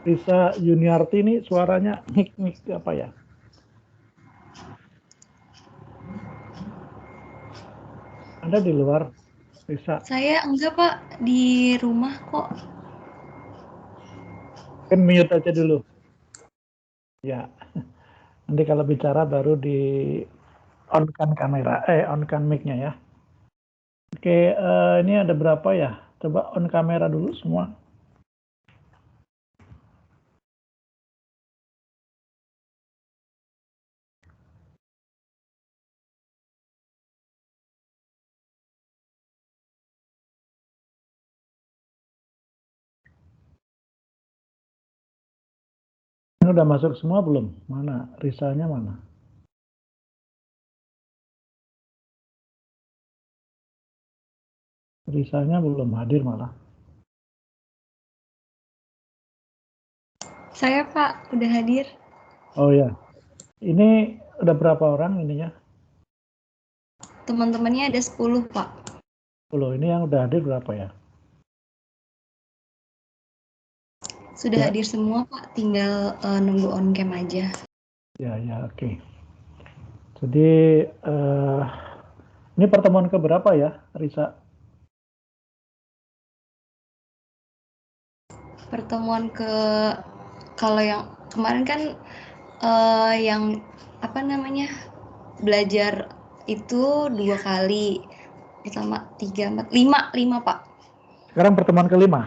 Risa Juniarti ini suaranya mik apa ya? Anda di luar, Risa? Saya enggak, Pak. Di rumah kok. Kan mute aja dulu. Ya, nanti kalau bicara baru di on-kan kamera, on-kan mic-nya ya. Oke, ini ada berapa ya? Coba on kamera dulu semua. Ini udah masuk semua belum? Mana? Risanya mana? Risanya belum hadir malah. Saya, Pak, udah hadir. Oh ya, ini udah berapa orang ininya? Teman-temannya ada 10, Pak. 10. Ini yang udah hadir berapa ya? Sudah Ya, hadir semua, Pak. Tinggal nunggu on cam aja. ya, oke. Jadi ini pertemuan keberapa ya, Risa? Pertemuan kalau yang kemarin kan yang apa namanya belajar itu 2 kali. Pertama 3, 4, 5 Pak. Sekarang pertemuan kelima.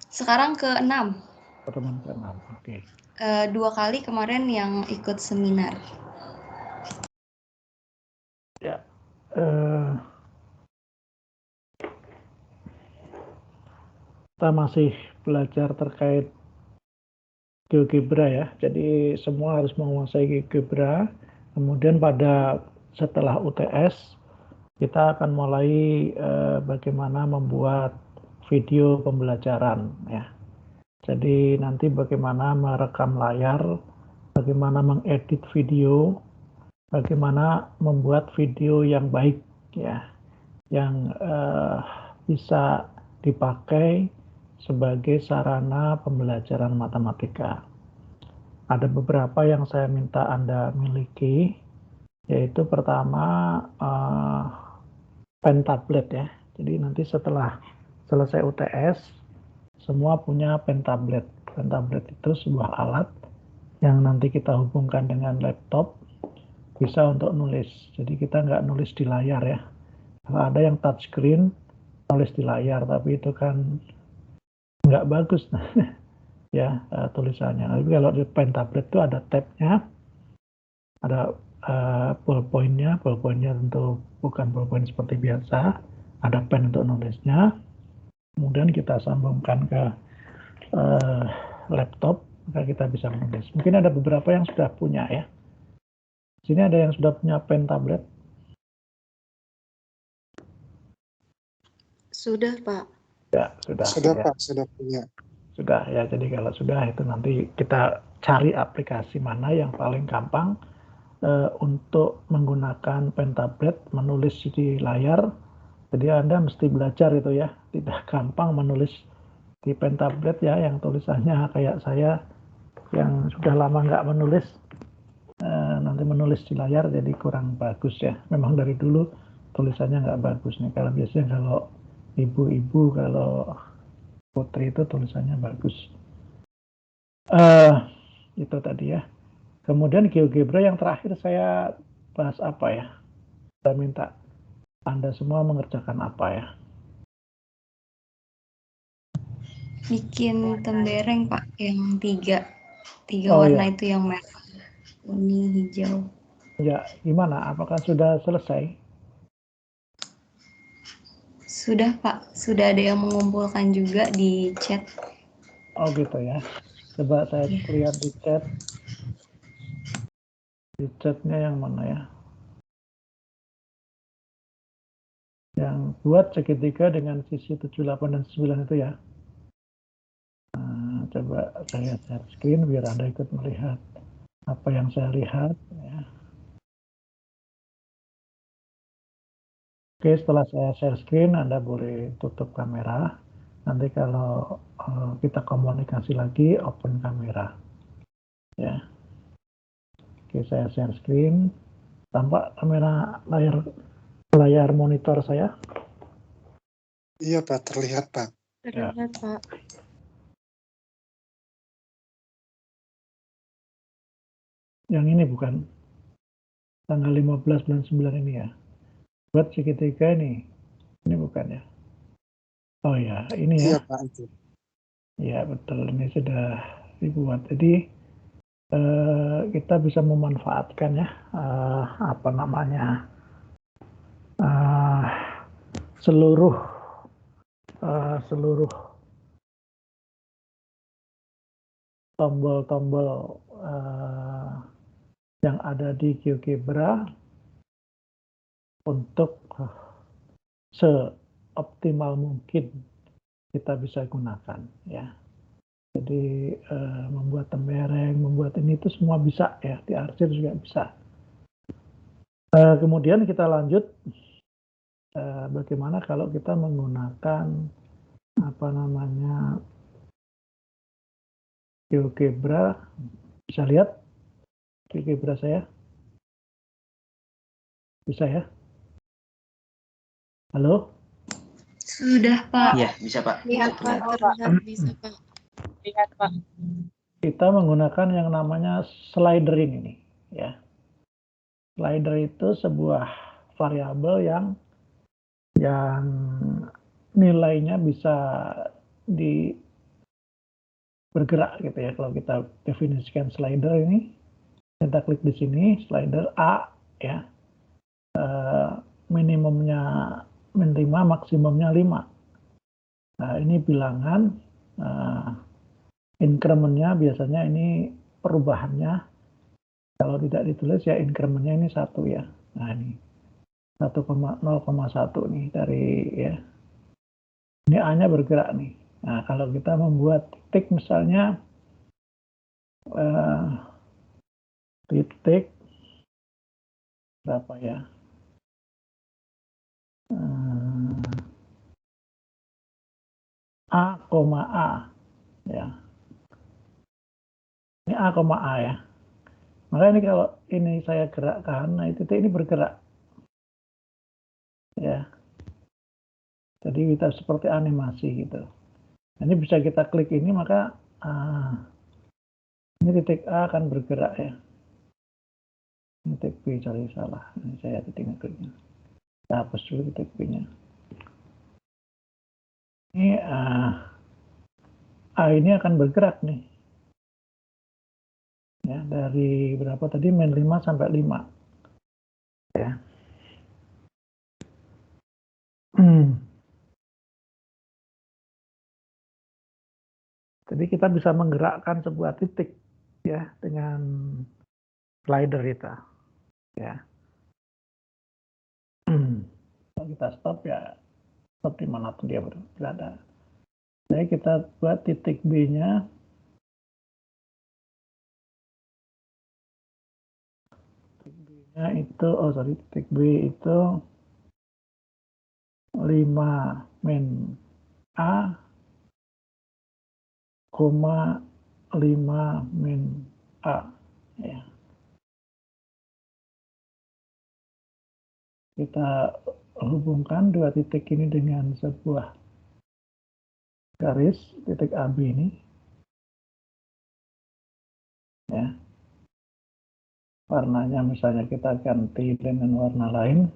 Sekarang ke-6. Pertemuan ke-6. Oke. 2 kali kemarin yang ikut seminar. Ya. Kita masih belajar terkait GeoGebra ya. Jadi semua harus menguasai GeoGebra. Kemudian setelah UTS kita akan mulai bagaimana membuat video pembelajaran ya. Jadi nanti bagaimana merekam layar, bagaimana mengedit video, bagaimana membuat video yang baik ya, yang bisa dipakai sebagai sarana pembelajaran matematika. Ada beberapa yang saya minta Anda miliki, yaitu pertama pen tablet ya. Jadi nanti setelah selesai UTS, semua punya pen tablet. Pen tablet itu sebuah alat yang nanti kita hubungkan dengan laptop, bisa untuk nulis. Jadi kita nggak nulis di layar ya. Kalau ada yang touchscreen, nulis di layar, tapi itu kan nggak bagus ya tulisannya. Tapi kalau di pen tablet itu ada tabnya, ada ballpoint-nya tentu bukan ballpoint seperti biasa, ada pen untuk nulisnya, kemudian kita sambungkan ke laptop, maka kita bisa menulis. Mungkin ada beberapa yang sudah punya ya. Sini ada yang sudah punya pen tablet? Sudah, Pak. Ya, sudah. Sudah, Ya. Pak, sudah punya. Sudah ya, jadi kalau sudah itu nanti kita cari aplikasi mana yang paling gampang untuk menggunakan pen tablet menulis di layar. Jadi Anda mesti belajar itu ya, tidak gampang menulis di pen tablet ya, yang tulisannya kayak saya yang sudah lama nggak menulis, nanti menulis di layar jadi kurang bagus ya. Memang dari dulu tulisannya nggak bagus nih. Kalau biasanya kalau ibu-ibu, kalau putri itu tulisannya bagus. Itu tadi ya. Kemudian GeoGebra yang terakhir saya bahas apa ya? Saya minta Anda semua mengerjakan apa ya? Bikin tembereng, Pak, yang 3 Oh warna ya, itu, yang merah, kuning, hijau. ya gimana? Apakah sudah selesai? Sudah, Pak. Sudah ada yang mengumpulkan juga di chat. Oh gitu ya. Coba saya Ya. lihat di chat. Di chatnya yang mana ya? Yang buat segitiga dengan sisi 78 dan 9 itu ya. Nah, coba saya share screen biar Anda ikut melihat apa yang saya lihat ya. Oke, setelah saya share screen, Anda boleh tutup kamera. Nanti kalau kita komunikasi lagi, open kamera. Ya. Oke, saya share screen. Tampak kamera layar monitor saya? Iya Pak, terlihat Pak. Terlihat, Pak. Yang ini bukan tanggal 15 bulan 9 ini ya. Buat segitiga ini. Ini bukan ya. Oh ya, ini ya. Iya Pak itu. Ya betul, ini sudah dibuat. Jadi kita bisa memanfaatkan ya apa namanya seluruh tombol-tombol yang ada di GeoGebra untuk seoptimal mungkin kita bisa gunakan ya. Jadi membuat tembereng, membuat ini itu semua bisa ya, diarsip juga bisa. Kemudian kita lanjut bagaimana kalau kita menggunakan apa namanya GeoGebra. Bisa lihat GeoGebra saya? Bisa ya? Halo? Sudah, Pak. Iya, bisa Pak. Lihat, Pak. Terlihat bisa, Pak. Lihat Pak. Kita menggunakan yang namanya slidering ini ya. Slider itu sebuah variabel yang nilainya bisa bergerak gitu ya. Kalau kita definisikan slider ini, kita klik di sini slider A ya, minimumnya min 5, maksimumnya 5. Nah ini bilangan incrementnya biasanya ini perubahannya kalau tidak ditulis ya incrementnya ini 1 ya. Nah ini 0,1 nih dari ya. Ini A-nya bergerak nih. Nah kalau kita membuat titik misalnya titik berapa ya? A, A ya. Ini A, A ya. Maka ini kalau ini saya gerakkan, nah titik ini bergerak. Ya. Jadi kita seperti animasi gitu. Nah, ini bisa kita klik ini maka ini titik A akan bergerak ya. Ini titik B, sorry salah. Ini saya titik ngekliknya. Kita hapus dulu titik B-nya. Ini A ini akan bergerak nih. Ya, dari berapa tadi? Min 5 sampai 5. Ya. Jadi kita bisa menggerakkan sebuah titik ya dengan slider kita. Ya. Kalau kita stop ya stop dimanapun dia berada. Jadi kita buat titik B-nya. Titik B-nya itu, titik B itu 5 min A, 5 min A. Ya. Kita hubungkan dua titik ini dengan sebuah garis titik AB ini. Ya. Warnanya misalnya kita ganti dengan warna lain.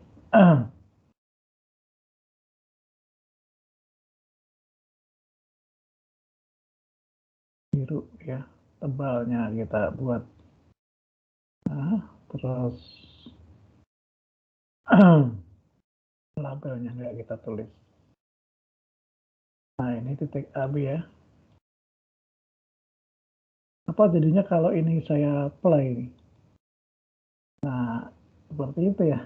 Biru ya, tebalnya kita buat. Nah, terus labelnya nggak kita tulis. Nah ini titik AB ya. Apa jadinya kalau ini saya play? Nah seperti itu ya.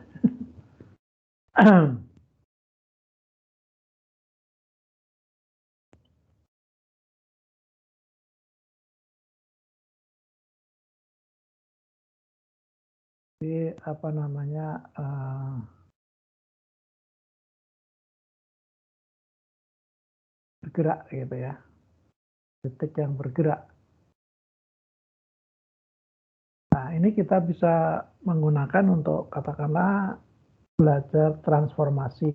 Jadi apa namanya? Uh, bergerak gitu ya. Titik yang bergerak. Nah, ini kita bisa menggunakan untuk katakanlah belajar transformasi.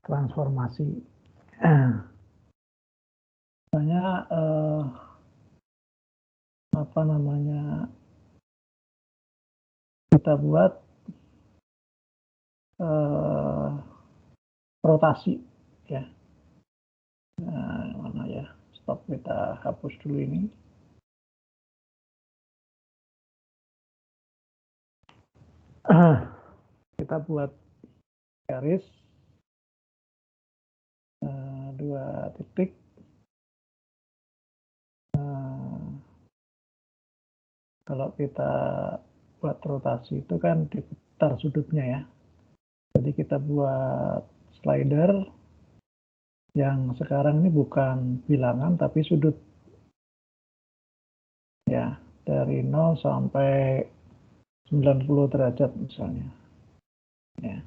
Transformasi. Misalnya apa namanya, kita buat rotasi ya. Nah, mana ya? Stop, kita hapus dulu ini. Kita buat garis 2 titik. Kalau kita buat rotasi itu kan diputar sudutnya ya. Jadi kita buat slider yang sekarang ini bukan bilangan tapi sudut. Ya, dari 0 sampai 90 derajat misalnya. Ya.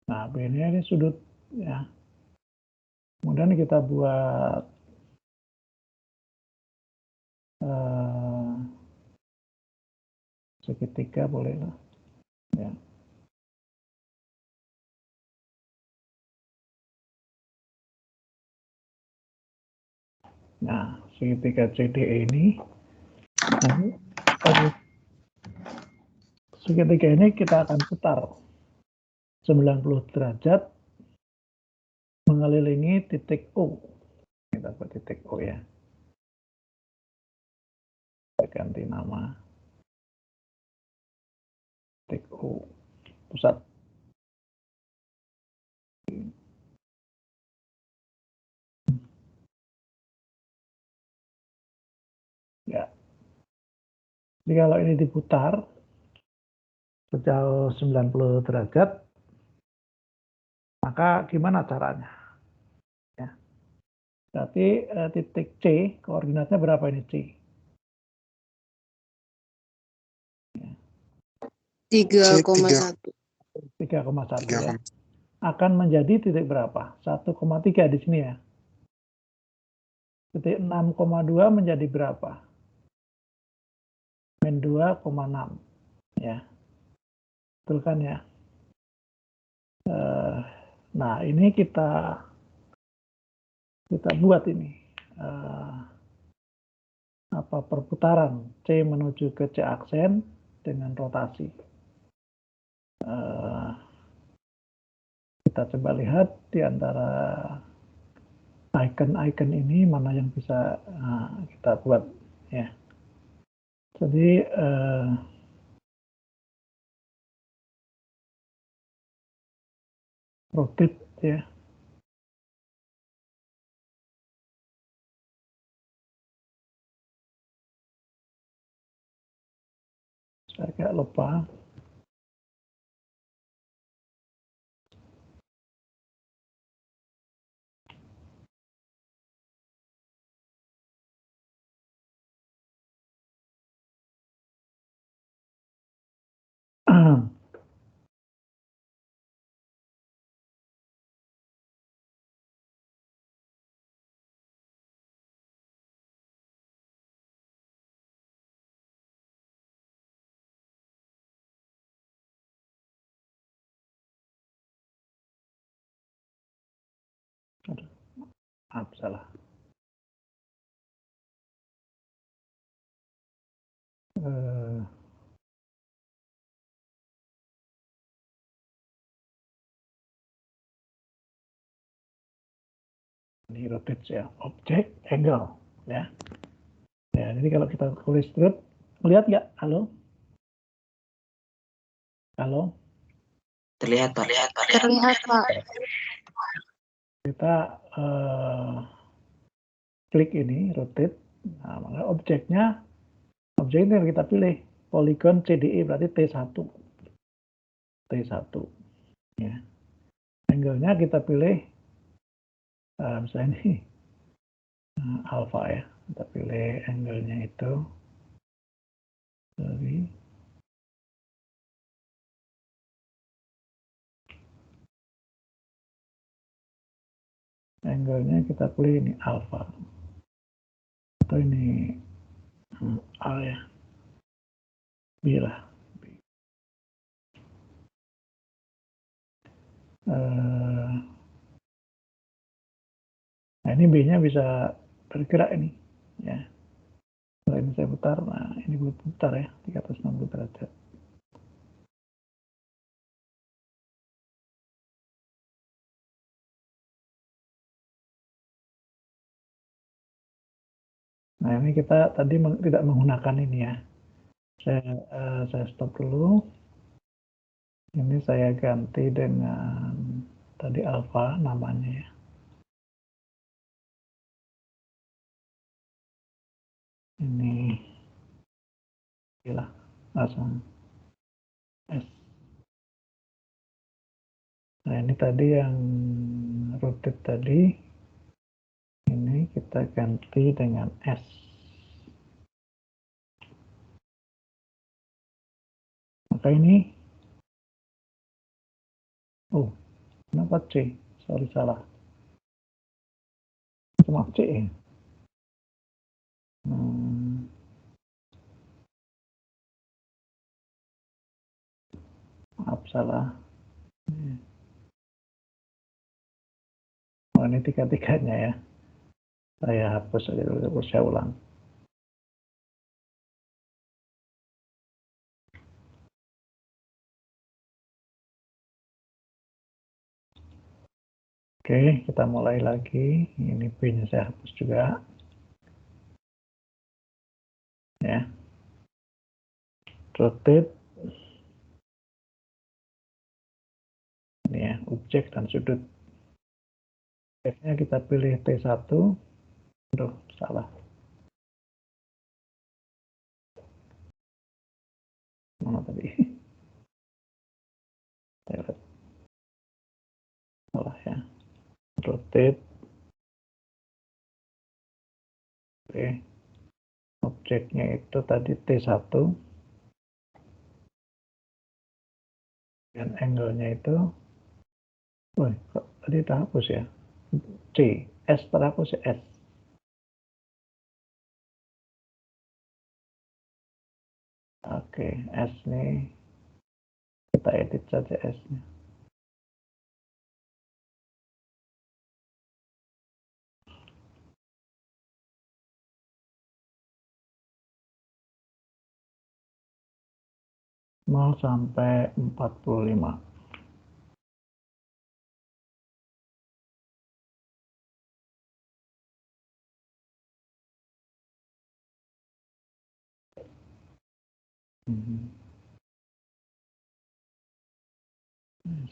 Nah, ini sudut ya. Kemudian kita buat segitiga boleh lah. Ya. Nah, segitiga CDE ini, segitiga ini kita akan putar 90 derajat mengelilingi titik O. Kita buat titik O ya. Kita ganti nama. Titik O, pusat. Ya. Jadi kalau ini diputar sejauh 90 derajat, maka gimana caranya? Ya. Berarti titik C, koordinatnya berapa ini C? 3,1. 3,1 ya. Akan menjadi titik berapa? 1,3 di sini ya. Titik 6,2 menjadi berapa? Min 2,6 ya. Betul kan ya? Nah, ini kita buat ini perputaran C menuju ke C aksen dengan rotasi. Kita coba lihat di antara icon-icon ini mana yang bisa kita buat ya. Jadi rotate ya. Saya agak lupa. Salah. Ini rotate ya, object angle ya. Ya, jadi kalau kita tulis strut, lihat nggak? Halo? Halo? Terlihat, Pak. Terlihat, Pak. Kita klik ini, rotate. Nah, maka objeknya yang kita pilih poligon CDE berarti T1. T1. Ya. Angle-nya kita pilih misalnya ini alpha ya. Kita pilih angle-nya itu dari angle-nya kita pilih ini alpha. Atau ini A ya. B lah. Nah ini B-nya bisa bergerak ini. Ya. Kalau ini saya putar, nah ini putar ya, 360 derajat. Nah ini kita tadi tidak menggunakan ini ya. Saya stop dulu. Ini saya ganti dengan tadi alpha namanya ya. Ini gila langsung S. Nah ini tadi yang rotate tadi, ini kita ganti dengan S. Maka ini, oh kenapa C? Sorry salah. Cuma C ya. Maaf salah. Oh ini tiga-tiganya ya. Saya hapus aja dulu, saya ulang. Oke, kita mulai lagi. Ini B-nya saya hapus juga. Ya. Rotate. Ini ya, objek dan sudut. Objeknya kita pilih T1. Aduh, salah. Mana tadi? Salah ya. Rotate. Oke. Objeknya itu tadi T1. Dan angle-nya itu, kok tadi terhapus ya? C, S terhapus ya, S. Oke, S nih, kita edit saja S-nya. Nol sampai 45.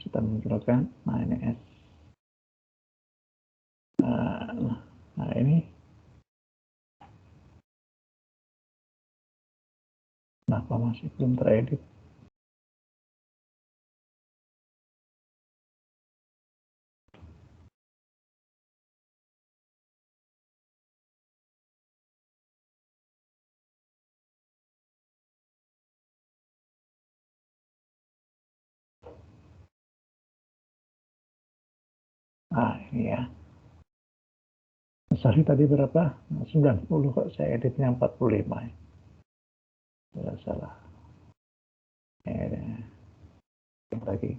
Sudah munculkan. Nah ini S. Nah ini. Kenapa masih belum teredit? Nah ini ya. Sorry tadi berapa? 90 kok saya editnya 45 ya. Salah. Lagi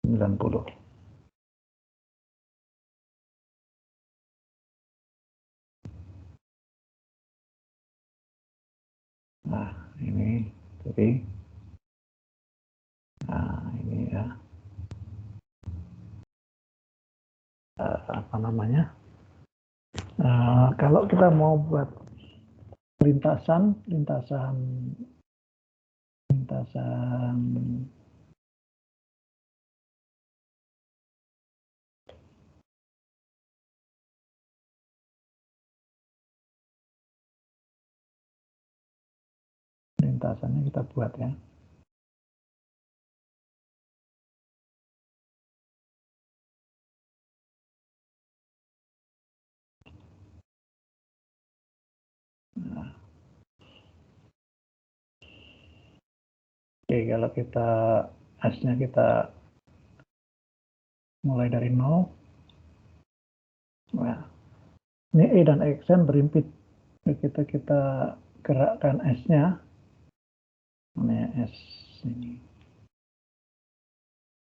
90. Nah ini jadi ini ya apa namanya, kalau kita mau buat lintasan lintasannya kita buat ya. Nah. Oke, kalau kita S-nya kita mulai dari 0, Nah, ini E dan Xn berimpit. Begitu kita gerakkan S-nya, ini S ini.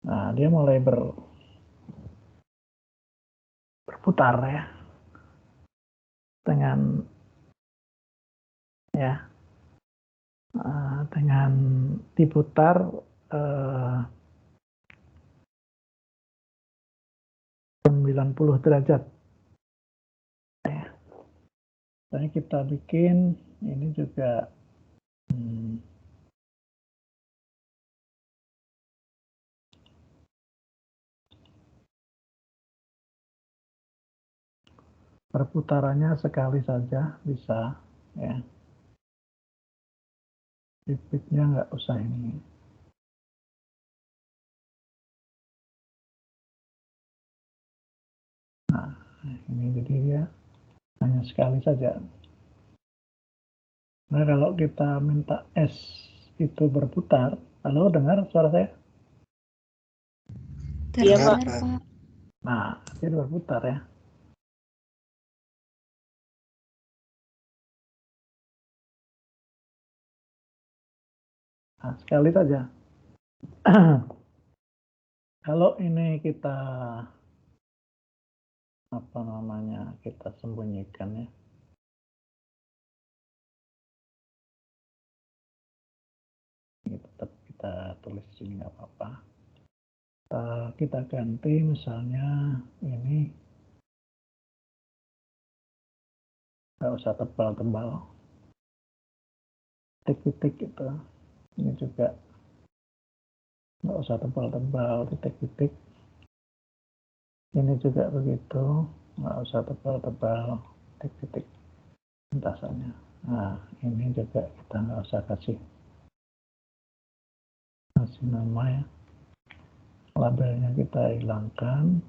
Nah, dia mulai berputar ya, dengan diputar 90 derajat. Jadi kita bikin ini juga perputarannya sekali saja bisa ya. Repeatnya nggak usah ini. Nah, ini jadi dia hanya sekali saja. Nah, kalau kita minta S itu berputar, halo, dengar suara saya? Iya, Dengar, Pak. Pak. Nah, dia berputar ya. Nah, sekali saja. Kalau ini kita kita sembunyikan ya. Ini tetap kita tulis sini nggak apa-apa. Kita ganti misalnya ini nggak usah tebal-tebal, titik-titik gitu. Ini juga nggak usah tebal-tebal, titik-titik. Ini juga begitu, nggak usah tebal-tebal, titik-titik lintasannya. Nah, ini juga kita nggak usah kasih nama ya. Labelnya kita hilangkan.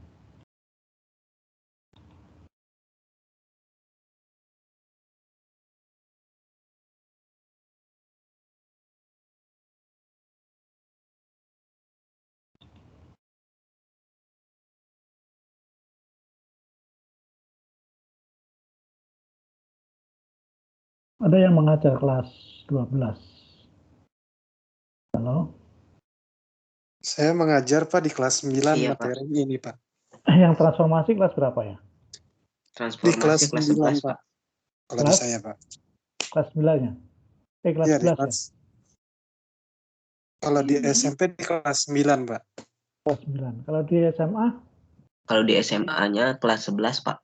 Ada yang mengajar kelas 12. Halo? Saya mengajar, Pak, di kelas 9 Iya, materi ini, Pak. Yang transformasi kelas berapa ya? Di kelas Transformasi kelas 9, 11, Pak. Kalau di saya, Pak. Kelas 9-nya? Kelas Iya, di 11 ya? kelas. Kalau di SMP di kelas 9, Pak. Kelas 9. Kalau di SMA? Kalau di SMA-nya kelas 11, Pak.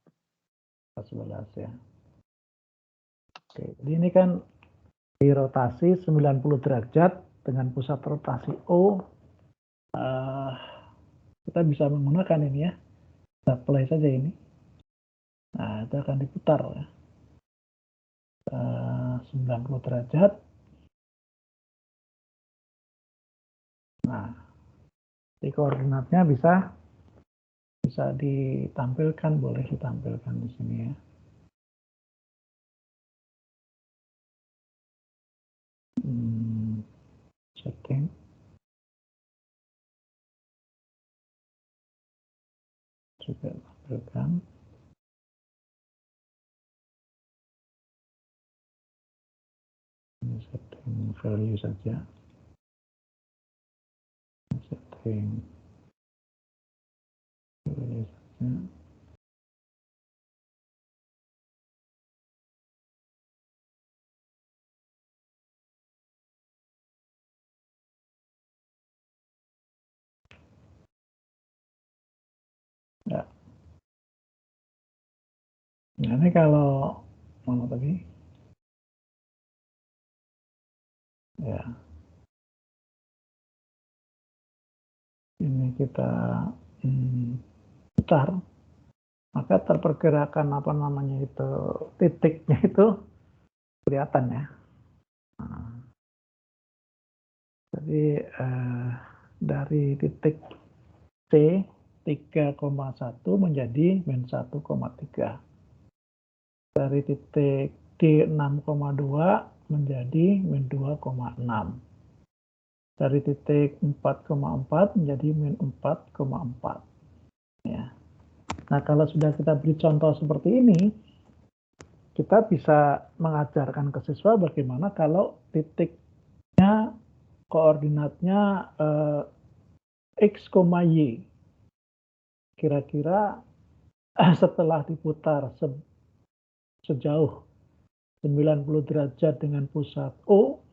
Kelas 11 ya. Oke, jadi ini kan dirotasi 90 derajat dengan pusat rotasi O. Kita bisa menggunakan ini ya. Kita play saja ini. Nah, itu akan diputar ya. 90 derajat. Nah, di koordinatnya bisa ditampilkan, boleh ditampilkan di sini ya. Setting. Juga tampilkan. Ini setting value saja. Setting value saja. Ya. Nah, ini kalau mana tadi? Ya. Ini kita putar, maka terpergerakan itu titiknya itu kelihatan ya. Nah, jadi dari titik C 3,1 menjadi min 1,3. Dari titik D 6,2 menjadi min 2,6. Dari titik 4,4 menjadi min 4,4. Ya. Nah, kalau sudah kita beri contoh seperti ini, kita bisa mengajarkan ke siswa bagaimana kalau titiknya, koordinatnya X, Y. Kira-kira setelah diputar sejauh 90 derajat dengan pusat O,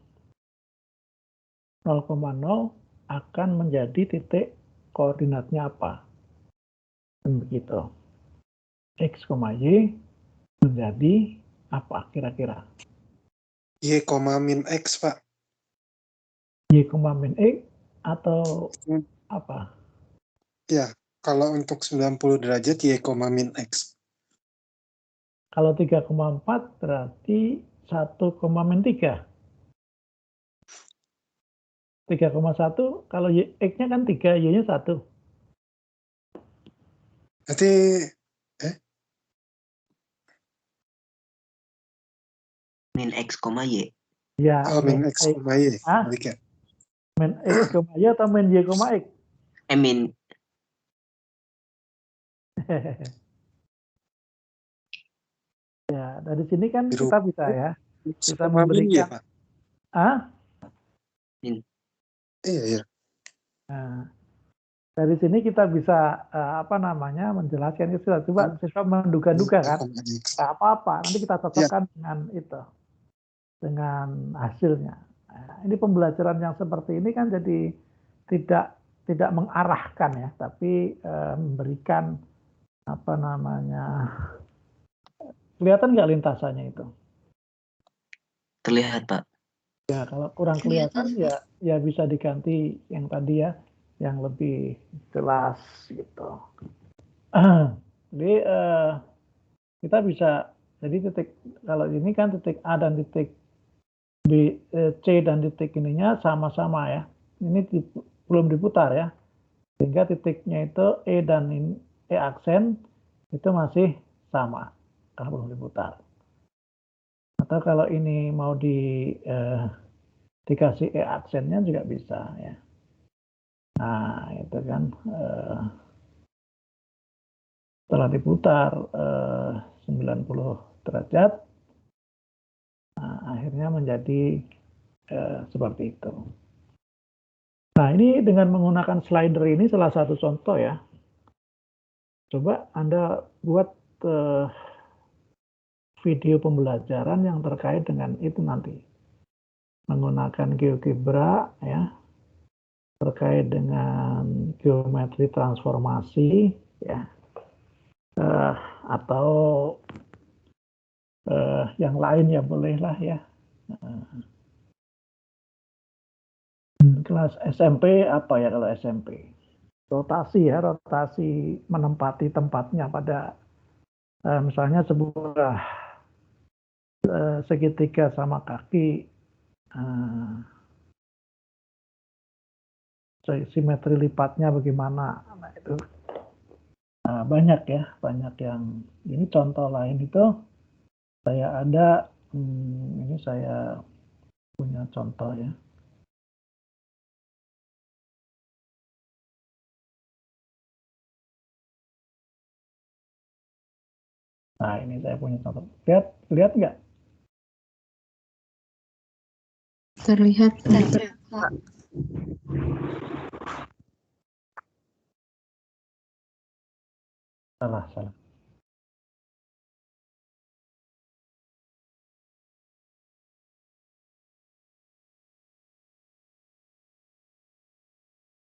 0,0 akan menjadi titik koordinatnya apa. Dan begitu. X, Y menjadi apa kira-kira? Y, min X, Pak. Y, min X atau apa? Ya, kalau untuk 90 derajat Y, min X. Kalau 3,4 berarti 1, min 3. 3,1 kalau X-nya kan 3, Y-nya 1. Nanti, Min X, Y. Ya, min X, Y. Ah, Balik ya. min X, Y atau min Y, X? Min Ya, dari sini kan Biru. kita bisa ya, X, kita min memberikan ya, Pak. Min. Iya, iya. Nah, dari sini kita bisa menjelaskan ke siswa. Coba siswa menduga-duga kan, nggak apa-apa. Nanti kita cocokkan dengan itu, dengan hasilnya. Nah, ini pembelajaran yang seperti ini kan jadi tidak mengarahkan ya, tapi memberikan kelihatan nggak lintasannya itu? Terlihat, Pak. Ya, kalau kurang kelihatan ya bisa diganti yang tadi ya, yang lebih jelas gitu. Jadi kita bisa, jadi kalau ini kan titik A dan titik B, C dan titik ininya sama-sama ya. Ini belum diputar ya, sehingga titiknya itu E dan E aksen itu masih sama kalau belum diputar. Atau kalau ini mau dikasih E aksennya juga bisa ya. Nah, itu kan setelah diputar 90 derajat, nah, akhirnya menjadi seperti itu. Nah, ini dengan menggunakan slider ini salah satu contoh ya. Coba Anda buat video pembelajaran yang terkait dengan itu nanti. Menggunakan GeoGebra ya, terkait dengan geometri transformasi ya, atau yang lain ya bolehlah ya. Kelas SMP apa ya kalau SMP? Rotasi ya, rotasi menempati tempatnya pada misalnya sebuah segitiga sama kaki, simetri lipatnya bagaimana. Nah, itu banyak ya, banyak yang ini contoh lain itu saya ada, ini saya punya contoh ya. Nah, ini saya punya contoh. Lihat nggak? Terlihat, Pak. Salah.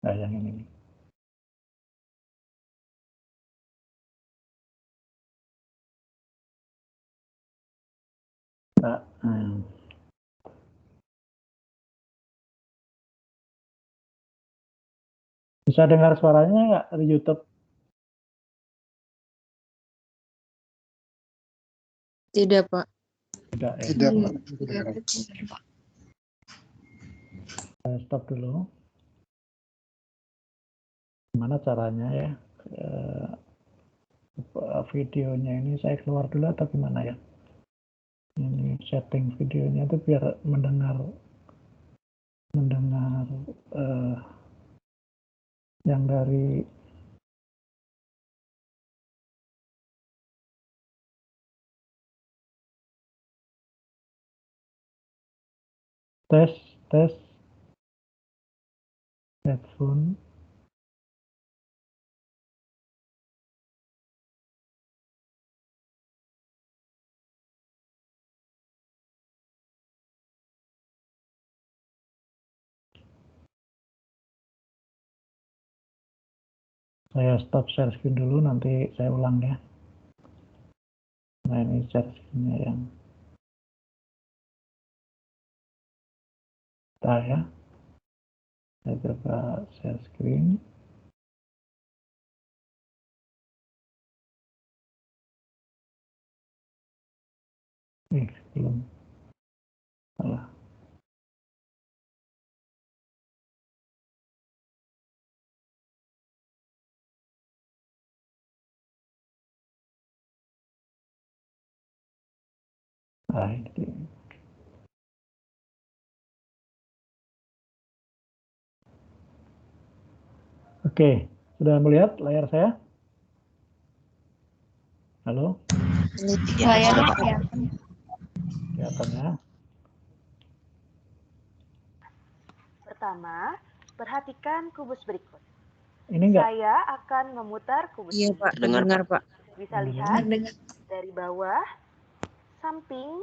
Nah, yang ini. Nah, bisa dengar suaranya nggak dari YouTube? Tidak, Pak. Tidak ya. Tidak, Pak. Saya stop dulu. Gimana caranya ya? Videonya ini saya keluar dulu atau gimana ya? Ini setting videonya itu biar mendengar yang dari Tes, tes. Headphone. Saya stop share screen dulu, nanti saya ulang ya. Nah, ini share screen-nya yang ya. Saya coba share screen. Belum. Salah. Ini. Oke, sudah melihat layar saya? Halo? Layarnya Pak. kelihatan. Kelihatan ya? Pertama, perhatikan kubus berikut. Ini enggak? Saya akan memutar kubus Iya ini. Pak, Terdengar, terdengar Pak. Bisa Terdengar. lihat Terdengar. dari bawah, samping,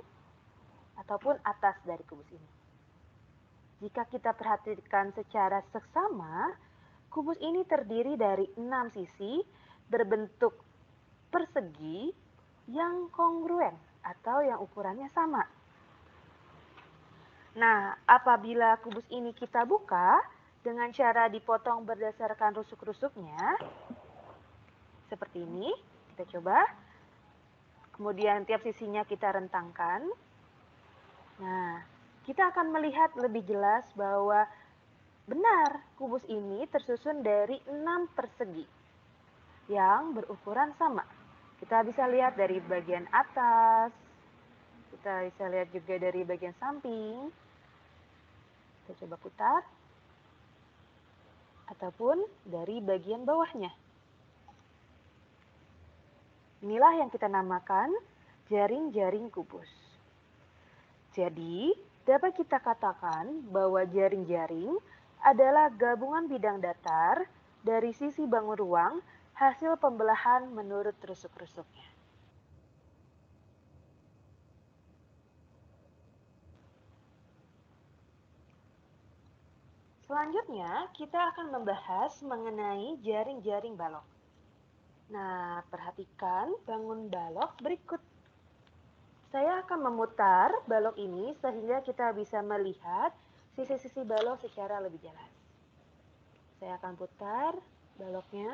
ataupun atas dari kubus ini. Jika kita perhatikan secara seksama, kubus ini terdiri dari 6 sisi berbentuk persegi yang kongruen atau yang ukurannya sama. Nah, apabila kubus ini kita buka dengan cara dipotong berdasarkan rusuk-rusuknya, seperti ini, kita coba. Kemudian tiap sisinya kita rentangkan. Nah, kita akan melihat lebih jelas bahwa benar kubus ini tersusun dari 6 persegi yang berukuran sama. Kita bisa lihat dari bagian atas, kita bisa lihat juga dari bagian samping. Kita coba putar. Ataupun dari bagian bawahnya. Inilah yang kita namakan jaring-jaring kubus. Jadi, dapat kita katakan bahwa jaring-jaring adalah gabungan bidang datar dari sisi bangun ruang hasil pembelahan menurut rusuk-rusuknya. Selanjutnya, kita akan membahas mengenai jaring-jaring balok. Nah, perhatikan bangun balok berikut. Saya akan memutar balok ini sehingga kita bisa melihat sisi-sisi balok secara lebih jelas. Saya akan putar baloknya.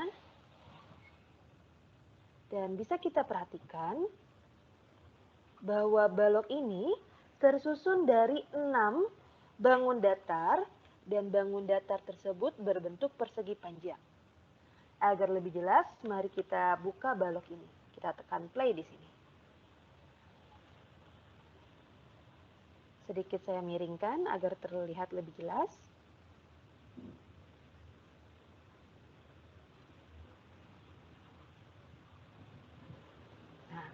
Dan bisa kita perhatikan bahwa balok ini tersusun dari 6 bangun datar dan bangun datar tersebut berbentuk persegi panjang. Agar lebih jelas, mari kita buka balok ini. Kita tekan play di sini. Sedikit saya miringkan agar terlihat lebih jelas. Nah,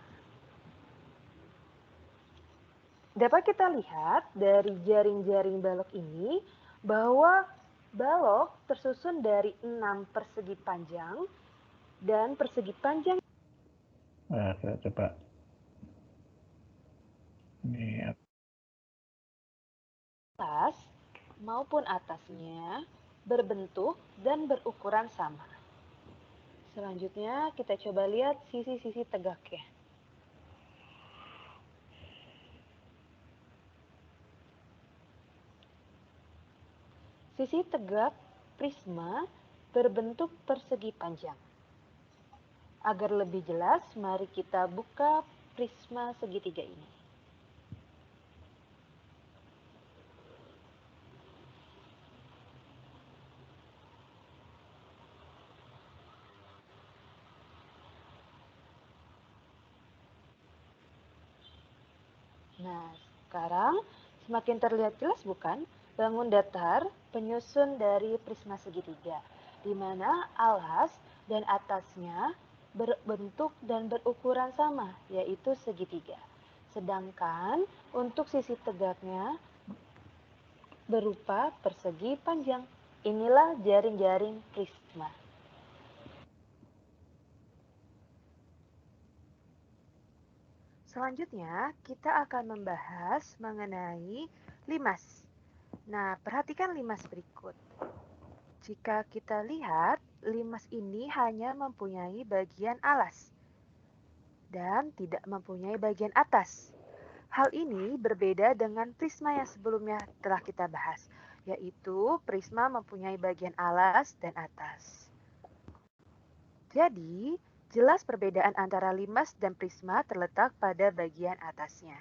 dapat kita lihat dari jaring-jaring balok ini bahwa balok tersusun dari 6 persegi panjang dan persegi panjang. Nah, kita coba. Ini Atas maupun atasnya berbentuk dan berukuran sama. Selanjutnya kita coba lihat sisi-sisi tegaknya. Sisi tegak prisma berbentuk persegi panjang. Agar lebih jelas, mari kita buka prisma segitiga ini. Nah, sekarang semakin terlihat jelas bukan? Bangun datar penyusun dari prisma segitiga, di mana alas dan atasnya berbentuk dan berukuran sama, yaitu segitiga. Sedangkan untuk sisi tegaknya berupa persegi panjang. Inilah jaring-jaring prisma. Selanjutnya, kita akan membahas mengenai limas. Nah, perhatikan limas berikut. Jika kita lihat, limas ini hanya mempunyai bagian alas dan tidak mempunyai bagian atas. Hal ini berbeda dengan prisma yang sebelumnya telah kita bahas, yaitu prisma mempunyai bagian alas dan atas. Jadi, jelas perbedaan antara limas dan prisma terletak pada bagian atasnya.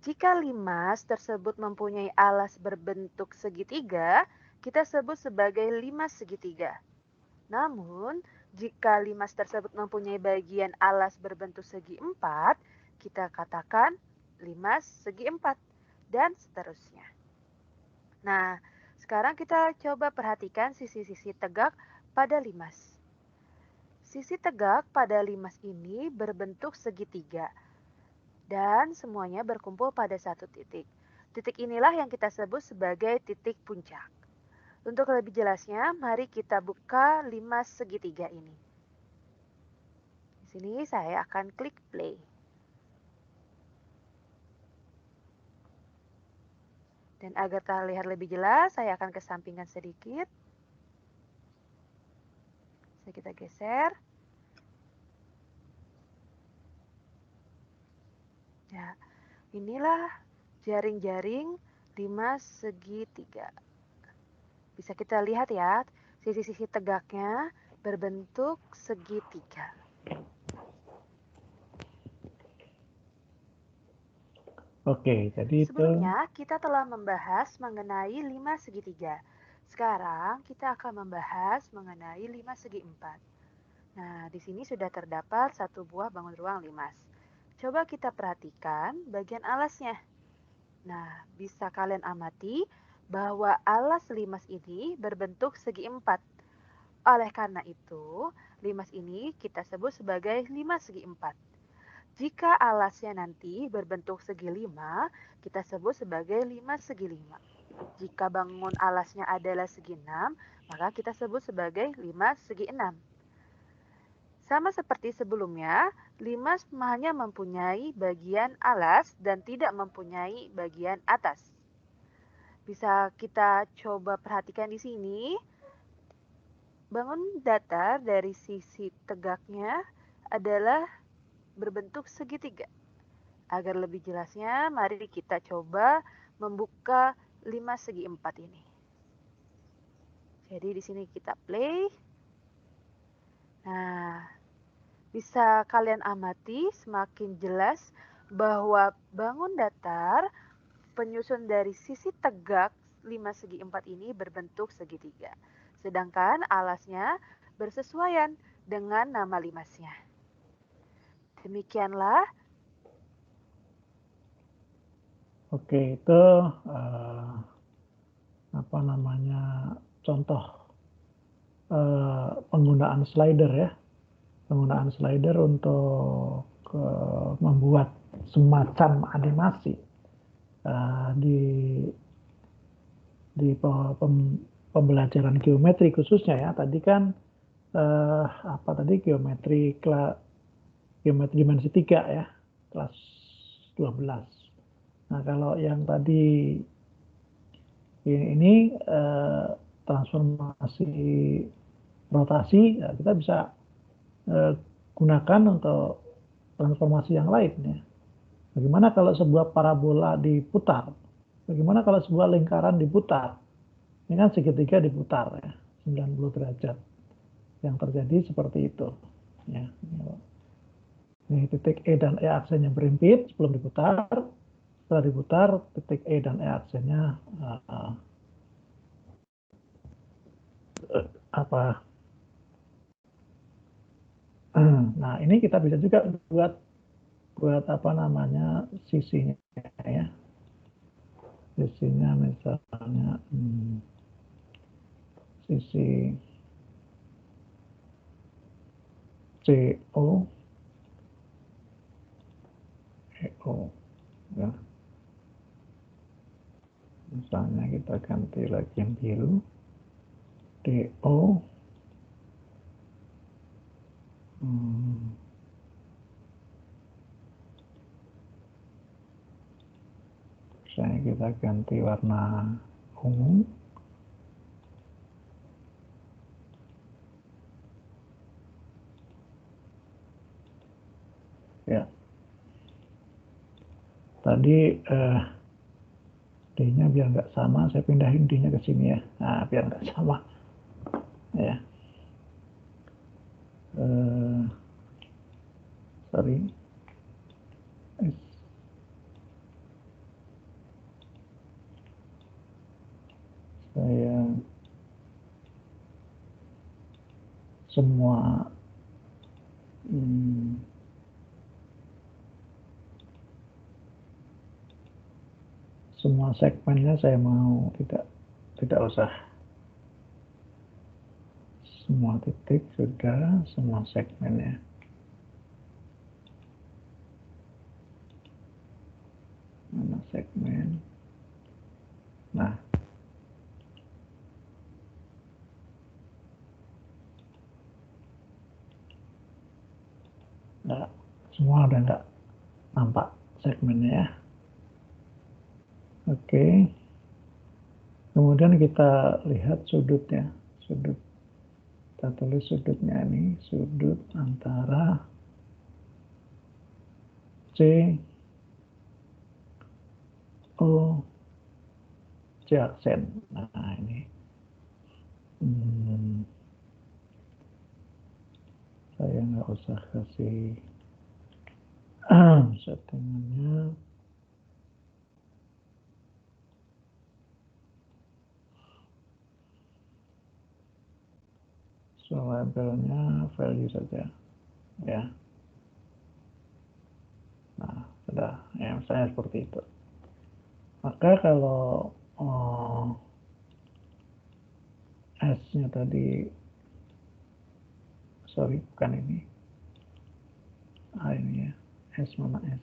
Jika limas tersebut mempunyai alas berbentuk segitiga, kita sebut sebagai limas segitiga. Namun, jika limas tersebut mempunyai bagian alas berbentuk segi empat, kita katakan limas segi empat, dan seterusnya. Nah, sekarang kita coba perhatikan sisi-sisi tegak pada limas. Sisi tegak pada limas ini berbentuk segitiga dan semuanya berkumpul pada satu titik. Titik inilah yang kita sebut sebagai titik puncak. Untuk lebih jelasnya, mari kita buka limas segitiga ini. Di sini saya akan klik play. Dan agar terlihat lebih jelas, saya akan kesampingkan sedikit. Kita geser. Ya, inilah jaring-jaring limas segitiga. Bisa kita lihat ya, sisi-sisi tegaknya berbentuk segitiga. Oke, jadi Sebelumnya kita telah membahas mengenai limas segitiga. Sekarang kita akan membahas mengenai limas segi empat. Nah, di sini sudah terdapat satu buah bangun ruang limas. Coba kita perhatikan bagian alasnya. Nah, bisa kalian amati bahwa alas limas ini berbentuk segi empat. Oleh karena itu, limas ini kita sebut sebagai limas segi empat. Jika alasnya nanti berbentuk segi lima, kita sebut sebagai limas segi lima. Jika bangun alasnya adalah segi enam, maka kita sebut sebagai limas segi enam. Sama seperti sebelumnya, limas hanya mempunyai bagian alas dan tidak mempunyai bagian atas. Bisa kita coba perhatikan di sini. Bangun datar dari sisi tegaknya adalah berbentuk segitiga. Agar lebih jelasnya, mari kita coba membuka limas segi empat ini. Jadi di sini kita play. Nah, bisa kalian amati semakin jelas bahwa bangun datar penyusun dari sisi tegak limas segi empat ini berbentuk segitiga. Sedangkan alasnya bersesuaian dengan nama limasnya. Demikianlah. Oke, itu contoh penggunaan slider ya. Penggunaan slider untuk membuat semacam animasi di pembelajaran geometri khususnya ya. Tadi kan geometri dimensi 3 ya, kelas 12. Nah, kalau yang tadi ini transformasi rotasi, ya kita bisa gunakan untuk transformasi yang lain ya. Bagaimana kalau sebuah parabola diputar? Bagaimana kalau sebuah lingkaran diputar? Ini kan segitiga diputar ya, 90 derajat. Yang terjadi seperti itu. Ya. Ini titik E dan E aksennya berimpit sebelum diputar. Setelah diputar, titik E dan E aksennya Nah, ini kita bisa juga buat sisinya ya. Sisinya misalnya sisi CO EO ya. Misalnya kita ganti lagi yang biru. DO. Misalnya kita ganti warna ungu. Ya. Tadi D-nya biar nggak sama, saya pindahin D-nya ke sini ya. Nah, biar nggak sama. Ya. Sorry. Saya semua semua segmennya saya mau tidak usah. Semua titik sudah, semua segmennya. Mana segmen? Nah, enggak, semua udah enggak nampak segmennya ya. Oke. Kemudian kita lihat sudutnya. Sudut. Kita tulis sudutnya ini, sudut antara C, O, C aksen. Nah, ini. Saya nggak usah kasih settingannya. So, labelnya value saja. Ya. Nah, sudah. Ya, misalnya seperti itu. Maka kalau S-nya tadi, sorry, bukan ini. Ini ya. S mana S?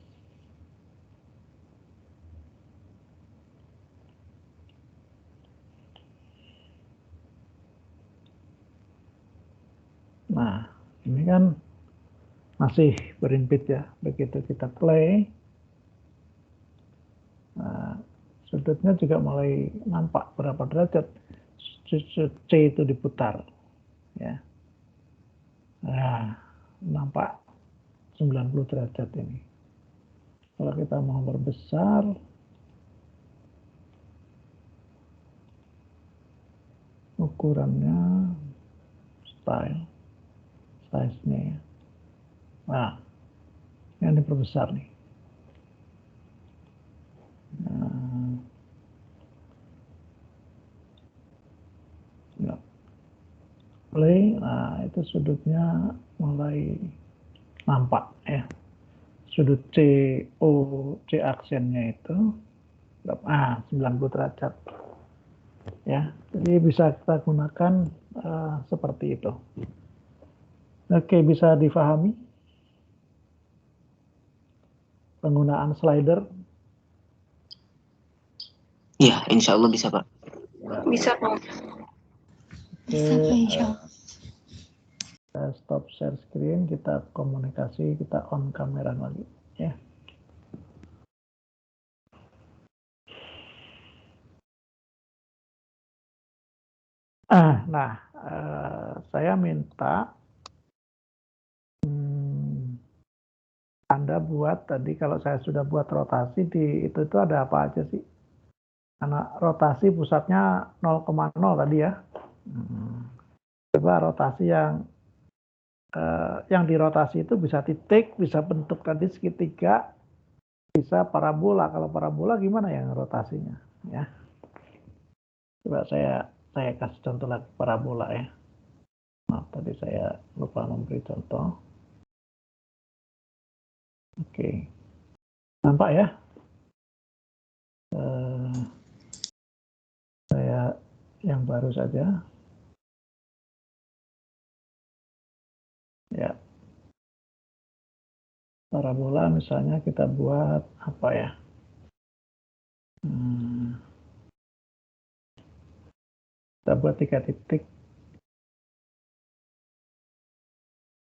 Nah, ini kan masih berinput ya. Begitu kita play, nah, sudutnya juga mulai nampak berapa derajat C itu diputar. Ya. Nah, nampak 90 derajat ini. Kalau kita mau perbesar, ukurannya, style, size-nya ya. Nah, yang diperbesar nih. Nah, play, nah itu sudutnya mulai nampak ya. Sudut C aksennya itu 90 derajat. Ya, jadi bisa kita gunakan seperti itu. Oke, bisa difahami penggunaan slider? Iya, insya Allah bisa, Pak. Bisa, Pak. Bisa, Pak, insya Allah. Kita stop share screen, kita komunikasi, kita on kamera lagi. Ya. Nah, saya minta Anda buat tadi, kalau saya sudah buat rotasi di itu ada apa aja sih? Karena rotasi pusatnya 0,0 tadi ya. Coba rotasi yang dirotasi itu bisa titik, bisa bentuk tadi segitiga, bisa parabola. Kalau parabola gimana yang rotasinya? Ya. Coba saya kasih contoh lagi parabola ya. Maaf, tadi saya lupa memberi contoh. Oke. Nampak ya? Saya yang baru saja. Ya. Parabola misalnya kita buat apa ya? Kita buat 3 titik.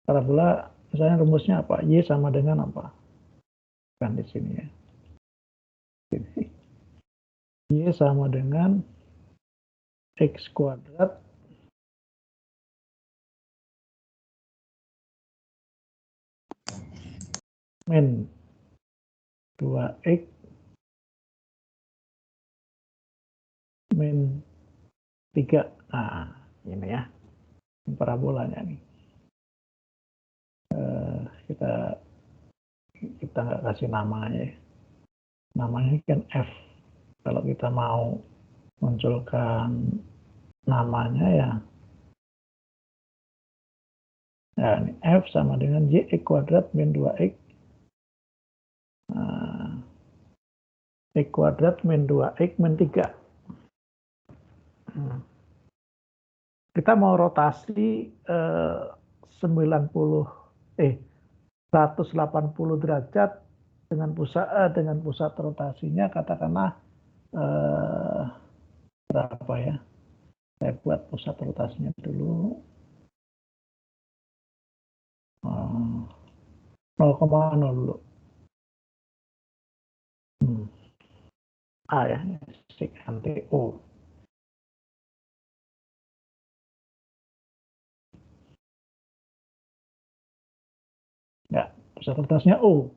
Parabola, misalnya rumusnya apa? Y sama dengan apa? Kan di sini ya. Y sama dengan X kuadrat min 2X min 3. Nah, ini ya. Ini parabolanya nih. Kita nggak kasih namanya ya. Namanya kan F. Kalau kita mau munculkan namanya ya, ini F sama dengan Y X kuadrat min 2X X kuadrat min 2X min 3. Kita mau rotasi 180 derajat dengan pusat rotasinya katakanlah berapa ya? Saya buat pusat rotasinya dulu 0,0 dulu. A ya, sek anti O. Ya, pusat rotasinya O.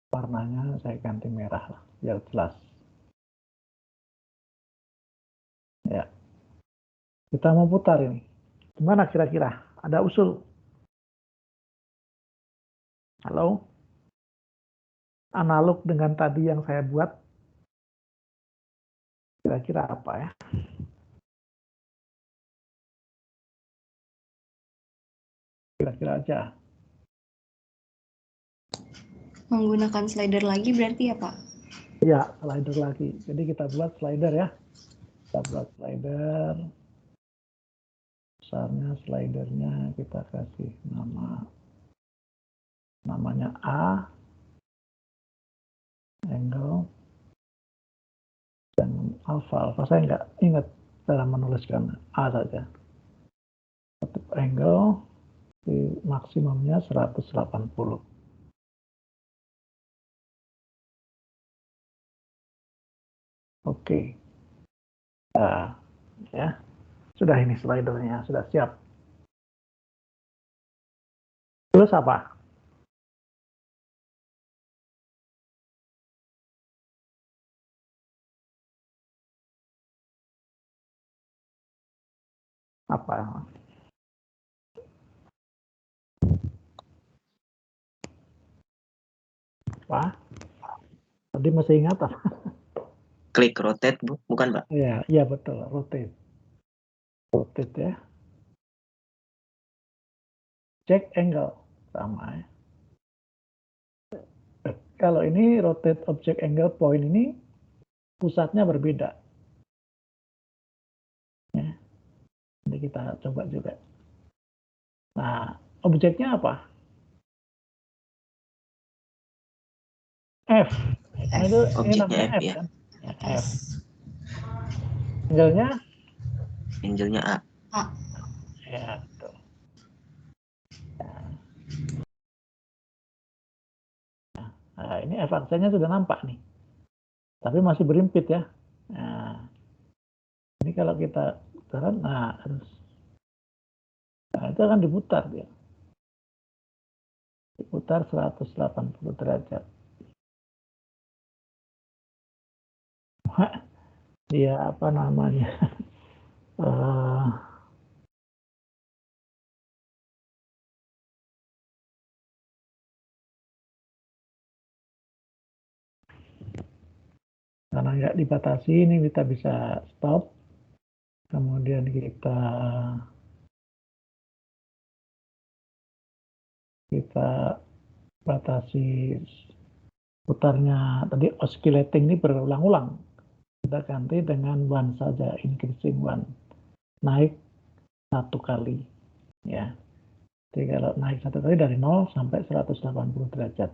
Warnanya saya ganti merah lah, biar jelas. Ya, kita mau putar ini. Gimana kira-kira? Ada usul? Halo? Analog dengan tadi yang saya buat, kira-kira apa ya? Kira-kira aja. Menggunakan slider lagi berarti ya, Pak? Ya, slider lagi. Jadi kita buat slider ya. Kita buat slider. Besarnya slidernya kita kasih namanya A. Angle. Dan alpha. Alpha saya nggak ingat cara menuliskan A saja. Angle di maksimumnya 180. Oke. Nah, ya. Sudah ini slidernya, sudah siap. Terus apa? Apa? Apa? Tadi masih ingat apa? Klik rotate, Bu. Bukan, Pak? Iya betul, rotate. Rotate ya. Check angle sama ya. Kalau ini rotate object angle point ini pusatnya berbeda. Ya. Nanti kita coba juga. Nah, objeknya apa? F. Nah, itu ini namanya F ya. kan? Ya, F. Angle-nya? Angle-nya A. Ya, betul. Nah, ini F aksennya sudah nampak nih. Tapi masih berimpit ya. Nah, ini kalau kita putaran, nah itu akan diputar dia. Diputar 180 derajat. Dia apa namanya? Karena nggak dibatasi, ini kita bisa stop. Kemudian kita batasi putarnya. Tadi oscillating ini berulang-ulang. Kita ganti dengan one saja, increasing one. Naik 1 kali. Ya. Jadi kalau naik 1 kali dari 0 sampai 180 derajat.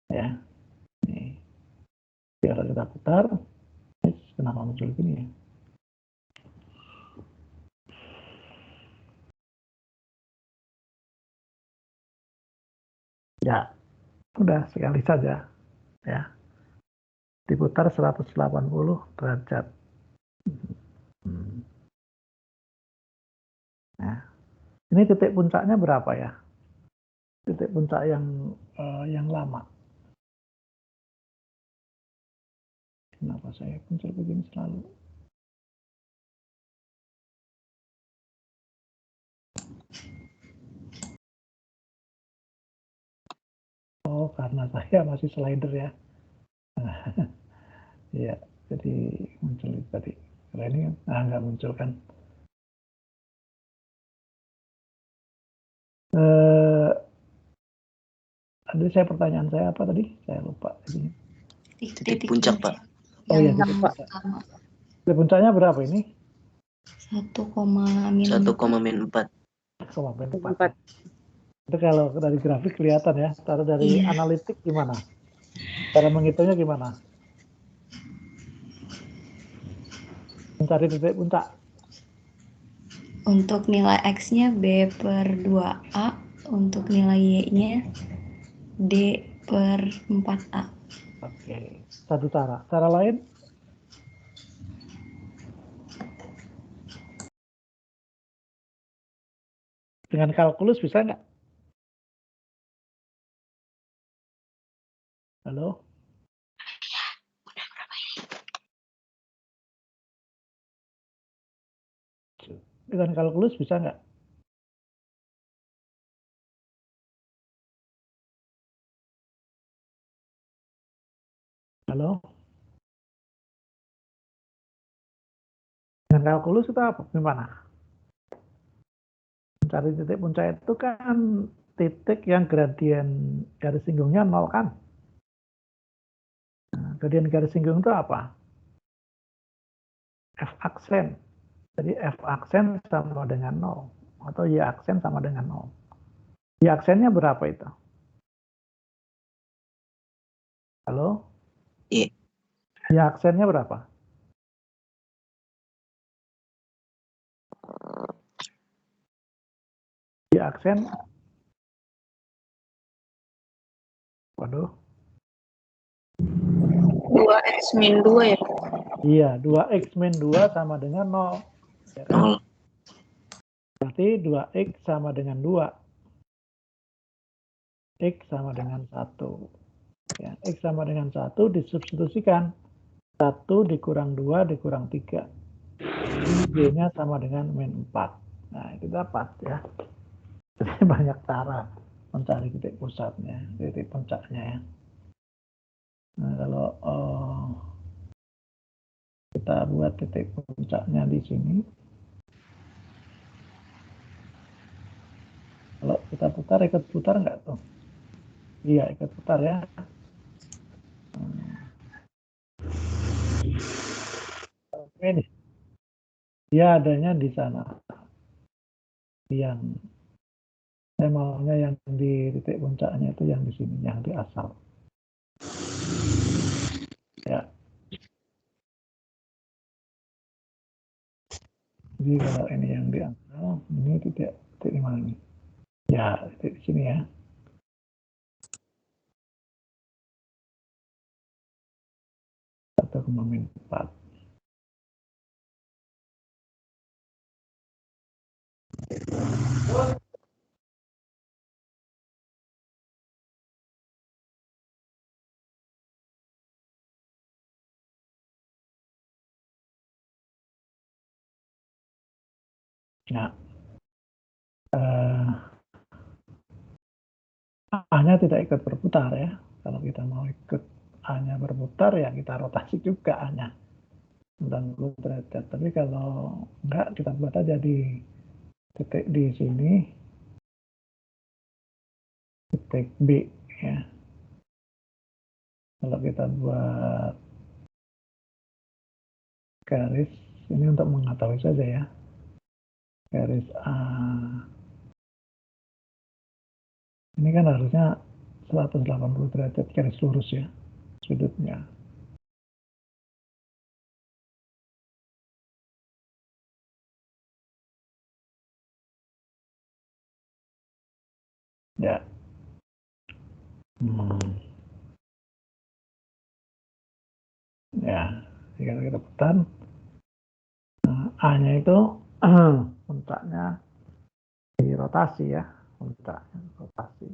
Ya. Nih. Kalau kita putar, kenapa muncul gini ya? Ya, udah sekali saja. Ya. Diputar 180 derajat. Nah, ini titik puncaknya berapa ya? Titik puncak yang lama. Kenapa saya muncul begini selalu? Oh, karena saya masih slider ya. Iya, jadi muncul itu tadi. Kalau ini nggak muncul kan. Tadi pertanyaan saya apa tadi? Saya lupa. Titik puncak, Pak. Oh iya, titik puncak. Titik puncaknya berapa ini? 1,-4. 1,4. Itu kalau dari grafik kelihatan ya. Cara dari analitik gimana? Cara menghitungnya gimana? Mencari titik puncak. Untuk nilai X-nya B per 2A, untuk nilai Y-nya D per 4A. Oke, satu cara. Cara lain? Dengan kalkulus bisa nggak? Halo? Dengan kalkulus bisa nggak? Halo? Dengan kalkulus itu apa? Gimana? Mencari titik puncak itu kan titik yang gradien garis singgungnya 0 kan? Nah, gradien garis singgung itu apa? F aksen. Jadi F aksen sama dengan 0. Atau Y aksen sama dengan 0. Y aksennya berapa itu? Halo? Iya. Y aksennya berapa? Y aksen. Waduh. 2X min 2 ya? Iya, 2X min 2 sama dengan 0. Ya kan? 0. Berarti 2X sama dengan 2. X sama dengan 1. Ya, X sama dengan 1 disubstitusikan. 1 dikurang 2 dikurang 3. Y-nya sama dengan min 4. Nah, itu dapat ya. Jadi banyak cara mencari titik pusatnya, titik puncaknya ya. Nah, kalau kita buat titik puncaknya di sini. Kalau kita putar, ikut putar nggak tuh? Iya, ikut putar ya. Ini dia adanya di sana. Yang saya maunya yang di titik puncaknya itu yang di sini, yang di asal. Ya. Jadi kalau ini yang di asal, ini titik di mana ini? Ya, titik di sini ya. Atau min 4. Nah, A-nya tidak ikut berputar ya. Kalau kita mau ikut A-nya berputar, ya kita rotasi juga A-nya 90 derajat. Tapi kalau enggak, kita buat aja di titik di sini, titik B ya. Kalau kita buat garis, ini untuk mengetahui saja ya. Garis A. Ini kan harusnya 180 derajat garis lurus ya, sudutnya. Ya. Ya, jika kita putar, A-nya itu puncaknya di rotasi ya, puncaknya rotasi.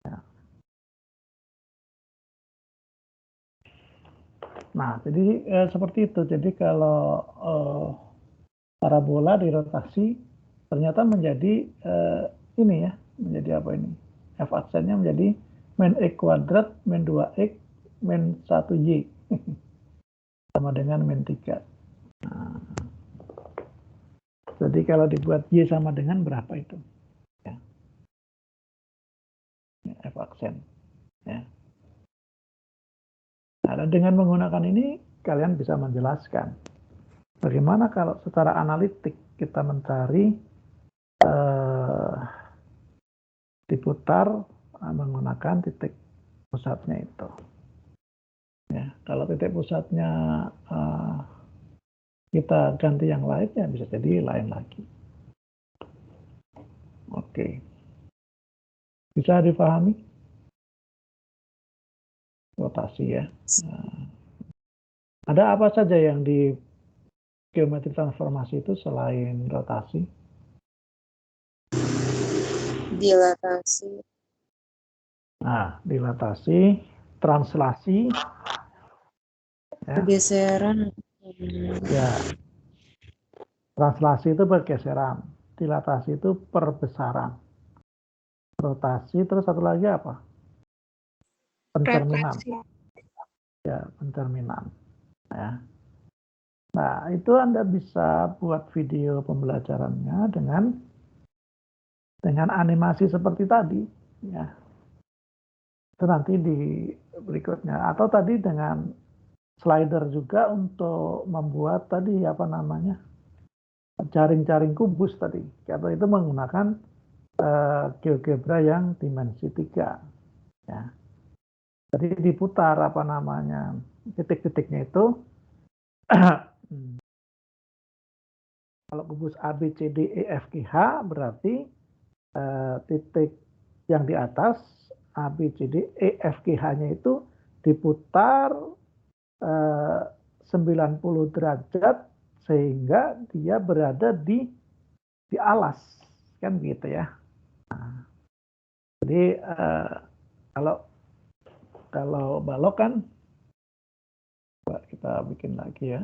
Ya. Nah, jadi seperti itu. Jadi kalau parabola dirotasi ternyata menjadi ini ya, menjadi apa ini? F aksennya menjadi min X kuadrat min 2X min 1Y sama dengan min 3. Nah, jadi kalau dibuat Y sama dengan berapa itu? Ya. F aksen. Ya. Nah, dan dengan menggunakan ini kalian bisa menjelaskan bagaimana kalau secara analitik kita mencari diputar menggunakan titik pusatnya itu. Ya, kalau titik pusatnya kita ganti yang lain ya bisa jadi lain lagi. Oke, bisa dipahami? Rotasi ya. Nah, ada apa saja yang di geometri transformasi itu selain rotasi? Dilatasi. Nah, dilatasi, translasi, ya. Pergeseran. Ya. Translasi itu pergeseran, dilatasi itu perbesaran, rotasi terus satu lagi apa? Pencerminan. Ya, pencerminan. Ya. Nah, itu Anda bisa buat video pembelajarannya dengan animasi seperti tadi, ya. Itu nanti di berikutnya. Atau tadi dengan slider juga untuk membuat tadi apa namanya jaring-jaring kubus tadi. Atau itu menggunakan GeoGebra yang dimensi 3. Ya. Jadi diputar apa namanya titik-titiknya itu. Kalau kubus A, B, C, D, E, F, G, H berarti titik yang di atas A, B, C, D, E, F, G, H-nya itu diputar 90 derajat sehingga dia berada di alas, kan gitu ya. Nah, jadi kalau balok kan kita bikin lagi ya.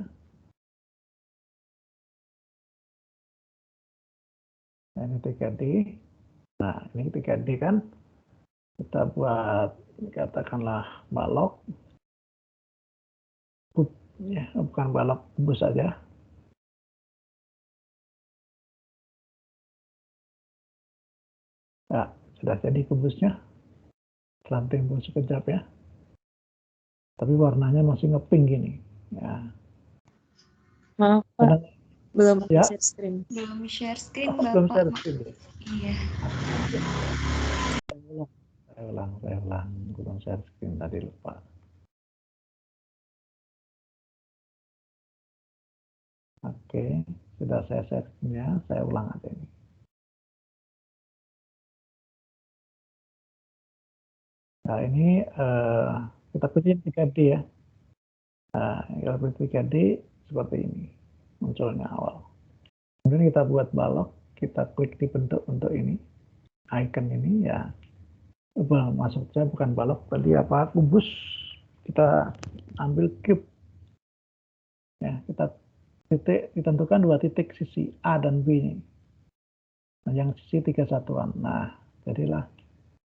Nah, ini 3D. Nah, ini 3D kan kita buat katakanlah balok. Ya, bukan balok, kubus saja. Nah, sudah jadi kubusnya. Selanting pun sekejap ya. Tapi warnanya masih ngepink gini. Ya. Maaf Pak, belum ya. share screen. Belum share screen Belum Bapak. share screen ya? Iya. Saya ulang. Belum share screen tadi lupa. Oke, sudah saya share screen-nya. Saya ulang aja ini. Nah, ini kita pilih 3D ya. Nah, kita pilih 3D seperti ini. Munculnya awal. Kemudian kita buat balok. Kita klik di bentuk ini. Icon ini ya. Maksudnya bukan balok. Tadi apa? Kubus. Kita ambil cube. Ya, kita ditentukan 2 titik sisi A dan B ini. Nah, yang sisi 3 satuan. Nah, jadilah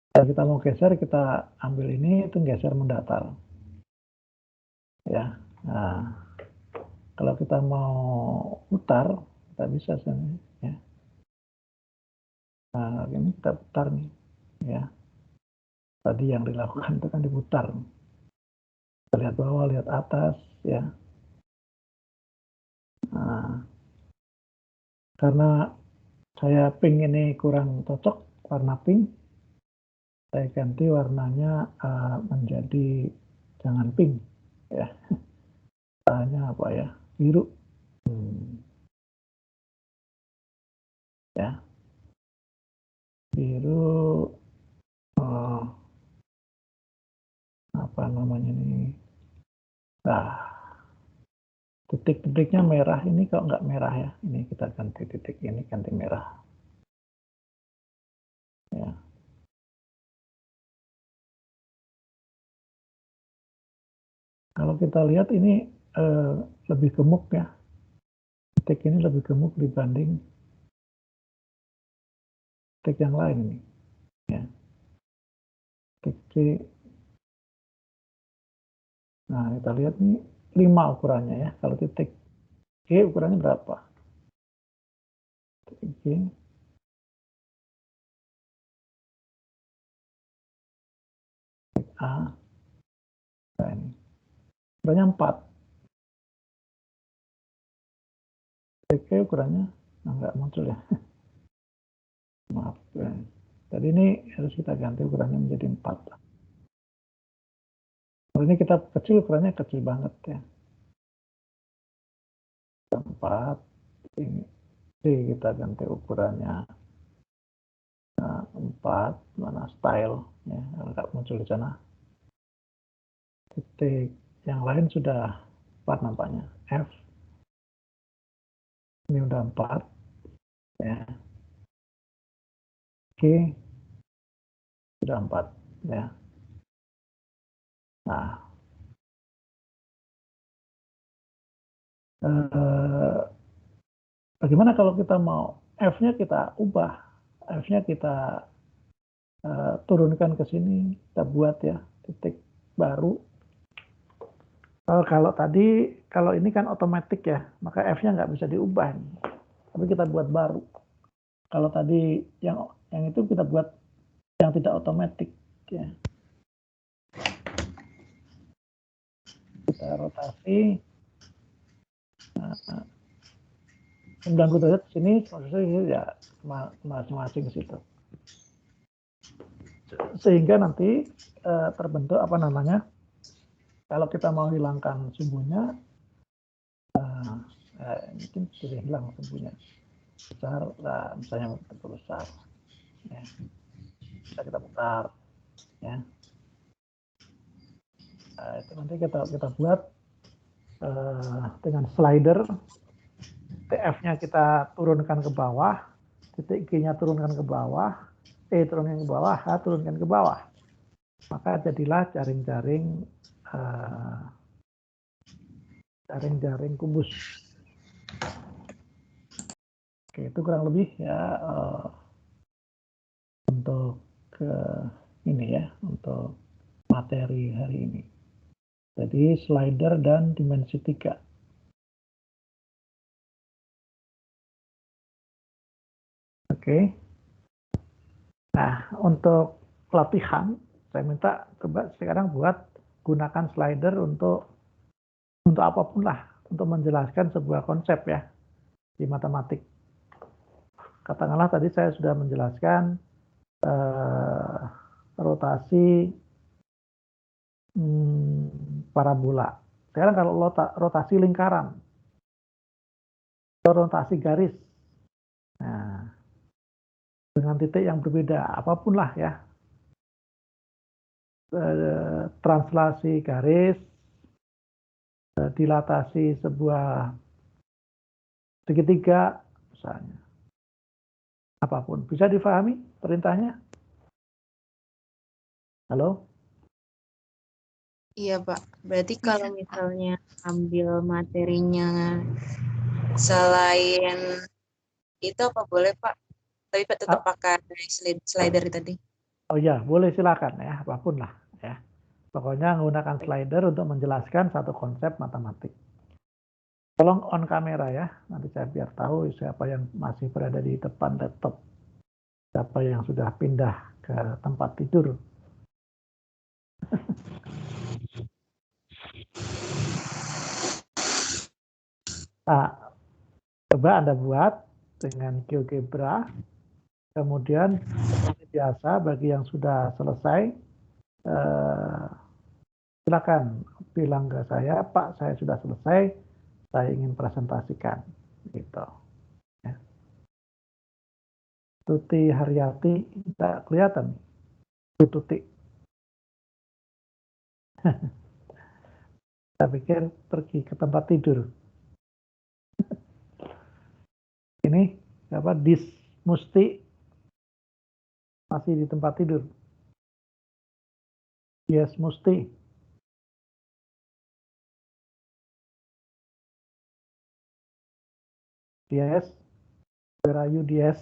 kalau kita mau geser, kita ambil ini, itu geser mendatar. Ya. Nah, kalau kita mau putar, kita bisa sini. Ya. Nah, ini kita putar nih. Ya. Tadi yang dilakukan itu kan diputar. Kita lihat bawah, lihat atas, ya. Nah, karena saya pink ini kurang cocok, warna pink, saya ganti warnanya menjadi jangan pink, ya. Warnanya apa ya? Biru. Ya. Biru apa namanya ini? Nah, titik-titiknya merah ini kok nggak merah ya? Ini kita ganti titik ini ganti merah. Ya. Kalau kita lihat ini lebih gemuk ya. Titik ini lebih gemuk dibanding titik yang lain ini. Ya. Titik C. Nah, kita lihat nih 5 ukurannya ya. Kalau titik G ukurannya berapa? Titik G. Titik A. Nah, ini. Ukurannya 4. Titik G ukurannya nggak muncul ya. Maaf. Ya. Jadi ini harus kita ganti ukurannya menjadi 4. Kalau ini kita kecil, ukurannya kecil banget ya. 4. Ini kita ganti ukurannya 4. Mana style ya, nggak muncul di sana. Titik yang lain sudah 4 nampaknya. F. Ini udah 4 ya. G sudah 4 ya. Nah, bagaimana kalau kita mau F-nya kita ubah, F-nya kita turunkan ke sini, kita buat ya titik baru. Kalau tadi, kalau ini kan otomatis ya, maka F-nya nggak bisa diubah, tapi kita buat baru. Kalau tadi yang itu kita buat yang tidak otomatis ya. Kita rotasi 90 derajat sini, maksudnya ya masing-masing situ. Sehingga nanti terbentuk apa namanya? Kalau kita mau hilangkan sumbunya, mungkin sudah hilang sumbunya besar, nah, misalnya betul besar, ya. Bisa kita putar, ya. Nah, itu nanti kita buat dengan slider. TF-nya kita turunkan ke bawah, titik G-nya turunkan ke bawah, E turunkan ke bawah, H turunkan ke bawah. Maka jadilah jaring-jaring kubus. Oke, itu kurang lebih ya untuk ini ya, untuk materi hari ini. Jadi slider dan dimensi 3. Oke. Nah, untuk pelatihan, saya minta coba sekarang buat gunakan slider untuk apapun lah, untuk menjelaskan sebuah konsep ya di matematik. Katakanlah tadi saya sudah menjelaskan rotasi parabola. Sekarang kalau rotasi lingkaran, rotasi garis, nah, dengan titik yang berbeda, apapun lah ya, translasi garis, dilatasi sebuah segitiga, misalnya, apapun, bisa difahami perintahnya? Halo? Iya, Pak. Berarti kalau misalnya ambil materinya selain itu apa boleh, Pak? Tapi tetap pakai slider tadi. Oh ya, boleh silakan ya, apapun lah ya. Pokoknya menggunakan slider untuk menjelaskan satu konsep matematik. Tolong on kamera ya, nanti saya biar tahu siapa yang masih berada di depan laptop, siapa yang sudah pindah ke tempat tidur. Nah, coba Anda buat dengan GeoGebra, kemudian seperti biasa bagi yang sudah selesai, silakan bilang ke saya, Pak, saya sudah selesai, saya ingin presentasikan, gitu. Ya. Tuti Haryati, tidak kelihatan. Tutik. Saya pikir pergi ke tempat tidur. Ini apa? Dis Musti masih di tempat tidur. Yes, Musti. Yes. Where are you, Yes?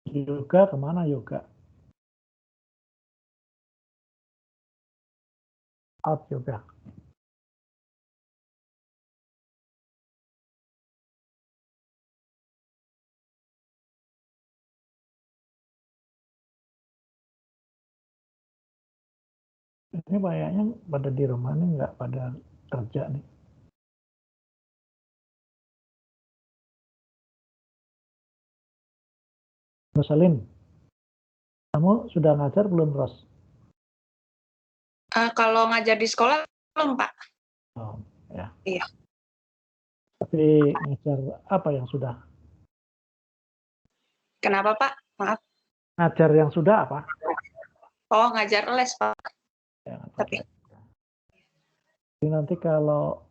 Yoga kemana yoga? Out yoga. Ini kayaknya pada di rumah nih nggak pada kerja nih. Rosalin, kamu sudah ngajar belum, Ros? Kalau ngajar di sekolah belum, Pak. Oh, ya. Iya. Tapi ngajar apa yang sudah? Kenapa, Pak? Maaf. Ngajar yang sudah apa? Oh, ngajar les, Pak. Ya, Tapi jadi nanti kalau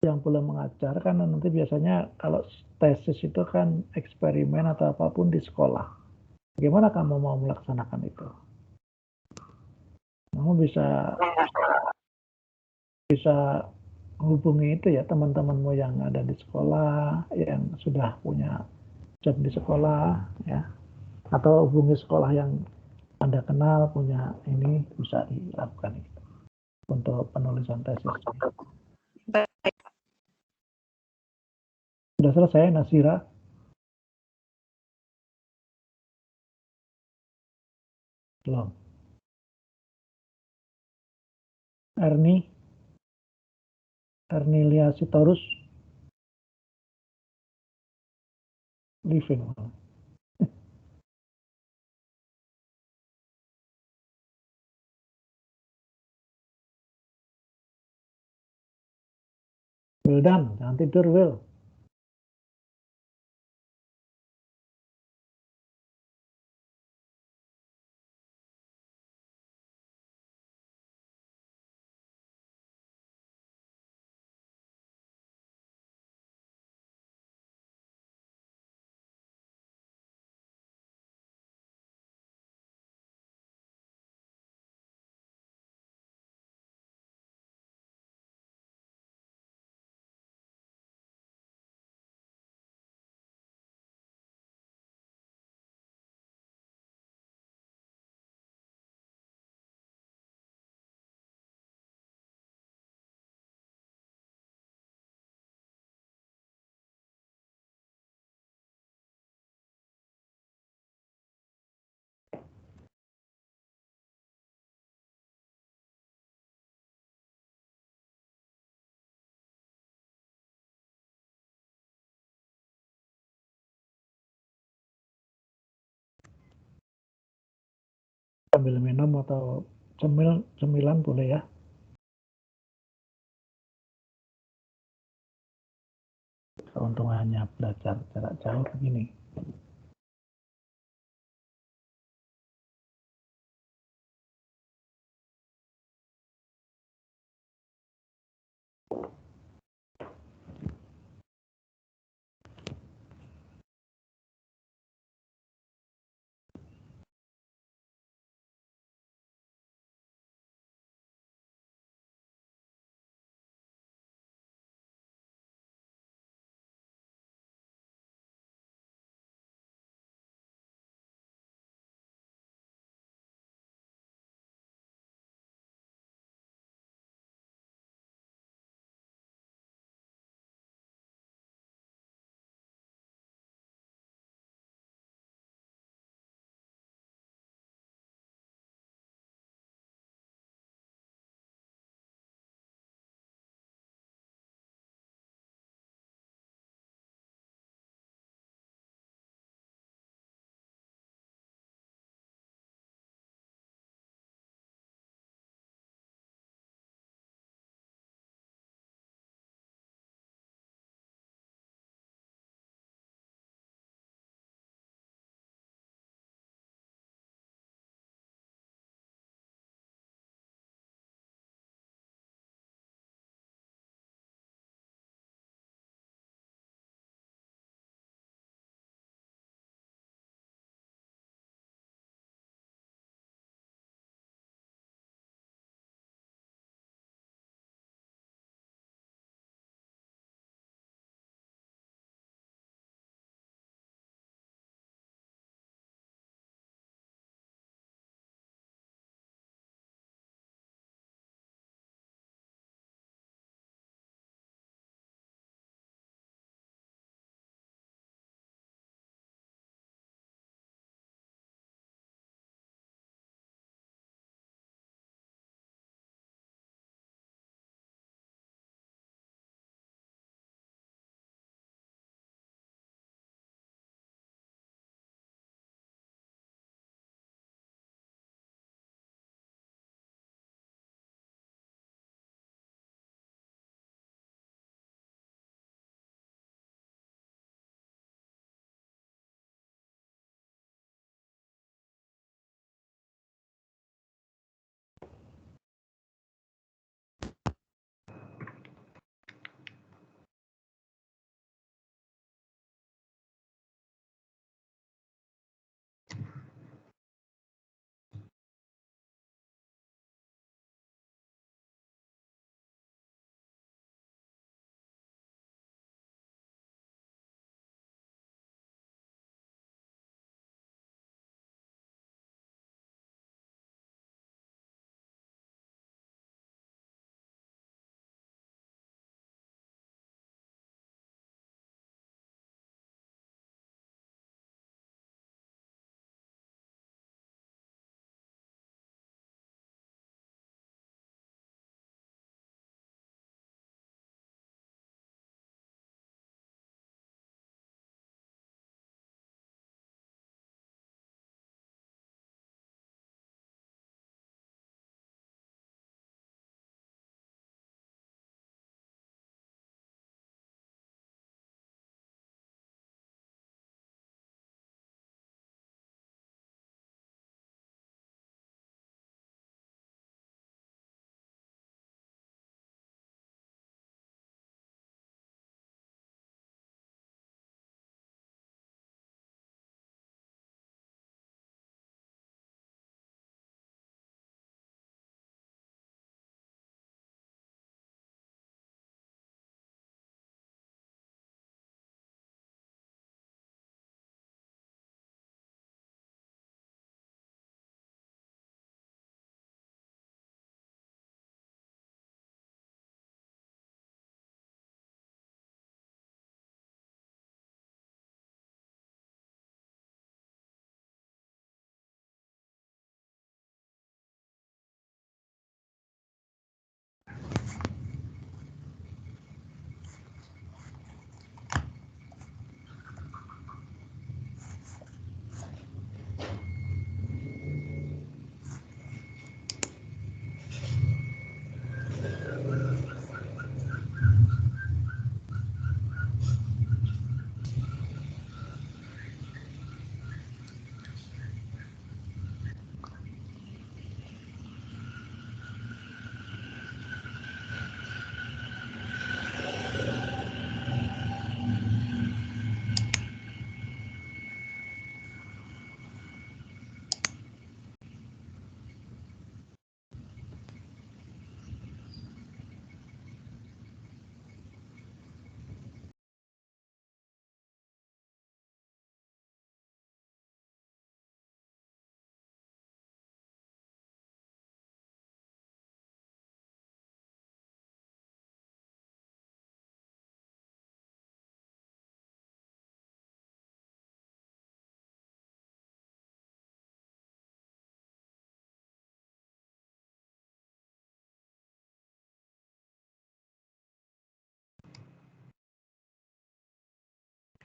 yang belum mengajar kan nanti biasanya kalau tesis itu kan eksperimen atau apapun di sekolah. Bagaimana kamu mau melaksanakan itu? Kamu bisa hubungi itu ya teman-temanmu yang ada di sekolah, yang sudah punya job di sekolah, ya, atau hubungi sekolah yang Anda kenal punya ini bisa dilakukan itu untuk penulisan tesis. baik. Sudah selesai, Nasira? Belum. Ernilia Sitorus? Living. Wildan, jangan tidur, Will. Sambil minum atau cemilan boleh ya. Keuntungannya belajar jarak jauh begini.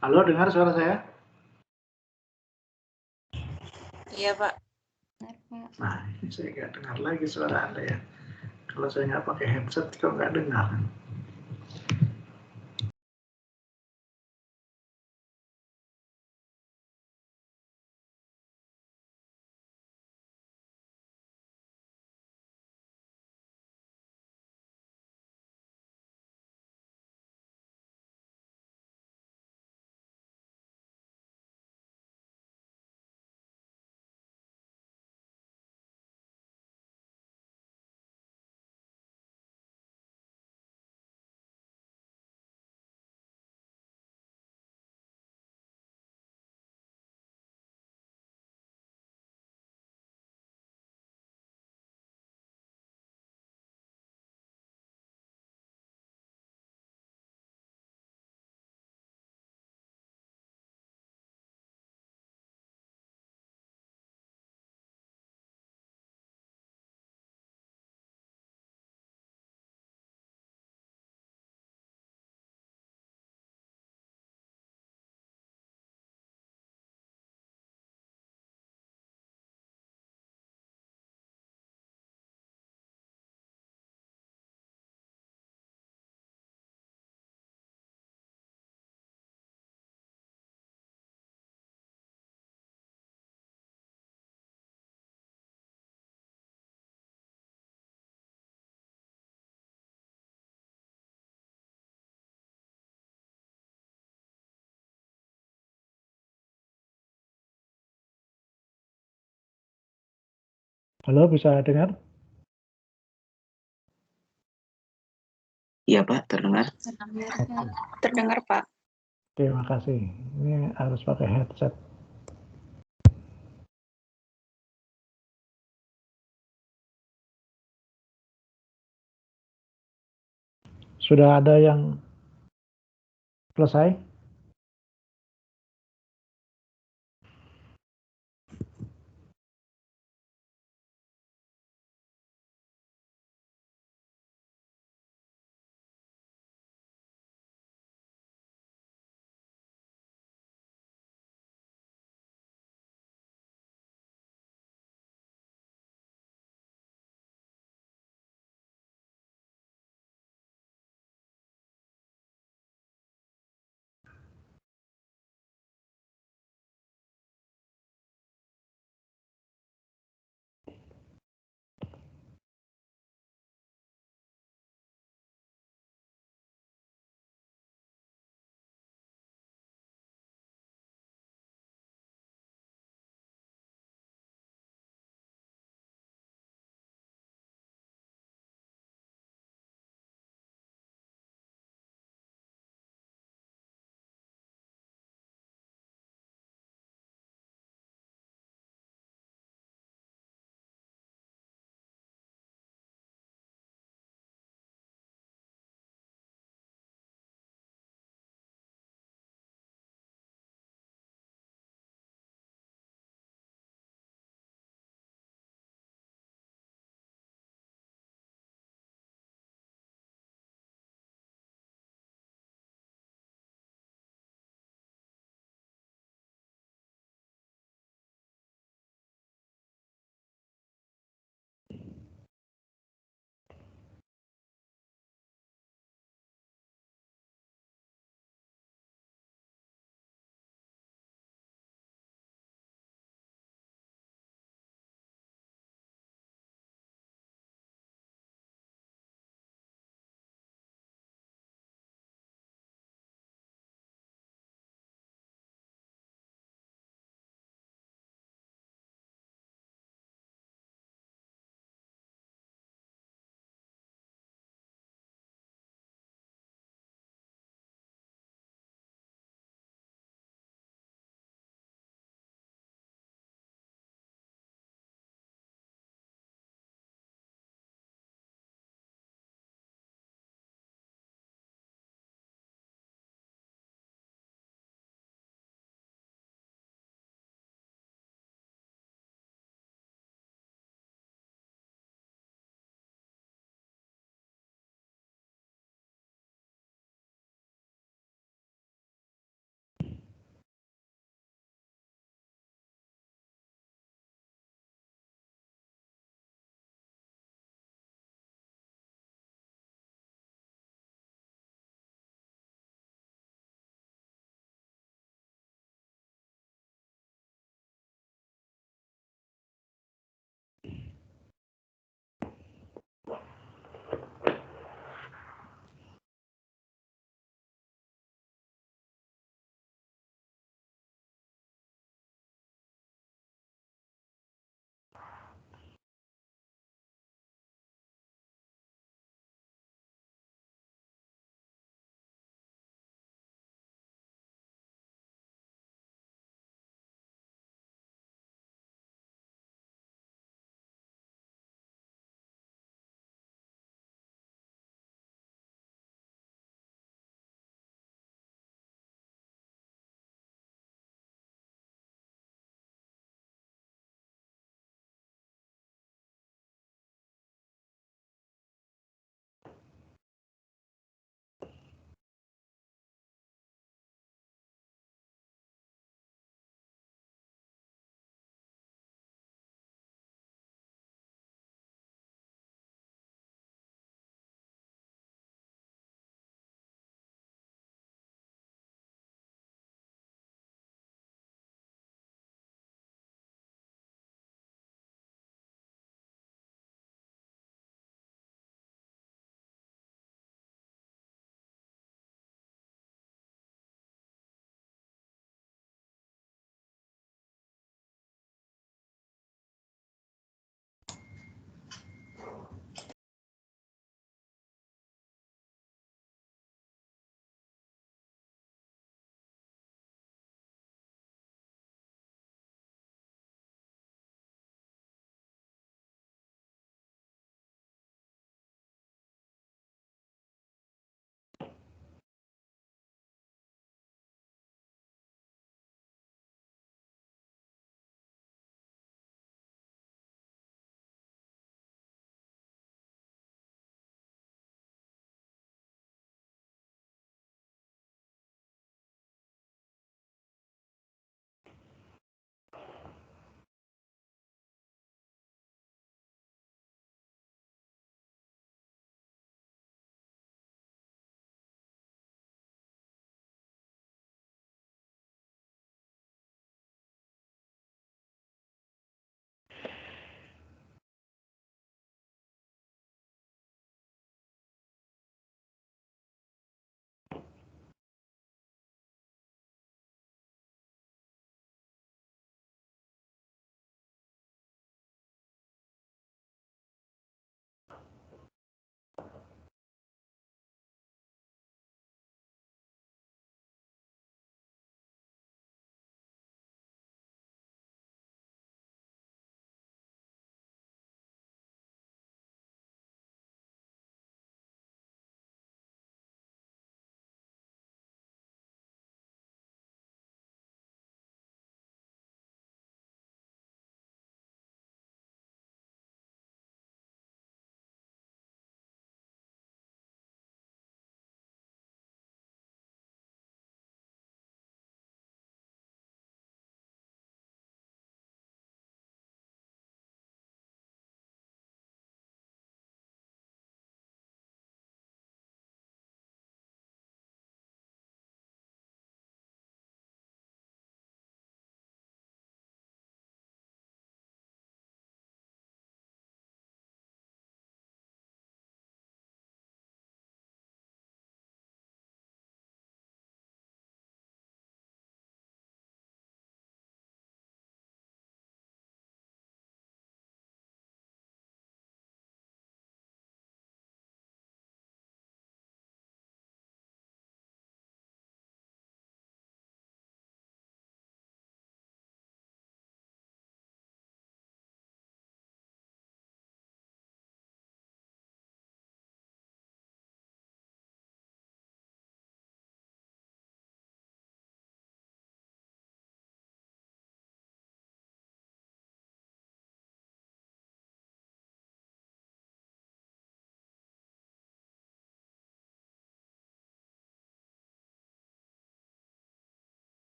Halo, dengar suara saya? Iya, Pak. Benar, Pak. Nah, ini saya nggak dengar lagi suara Anda ya. Kalau saya nggak pakai headset, kok nggak dengar. Halo, bisa dengar? Iya Pak, terdengar. Terdengar, Oke, Pak. Terdengar, Pak. terima kasih. Ini harus pakai headset. Sudah ada yang selesai?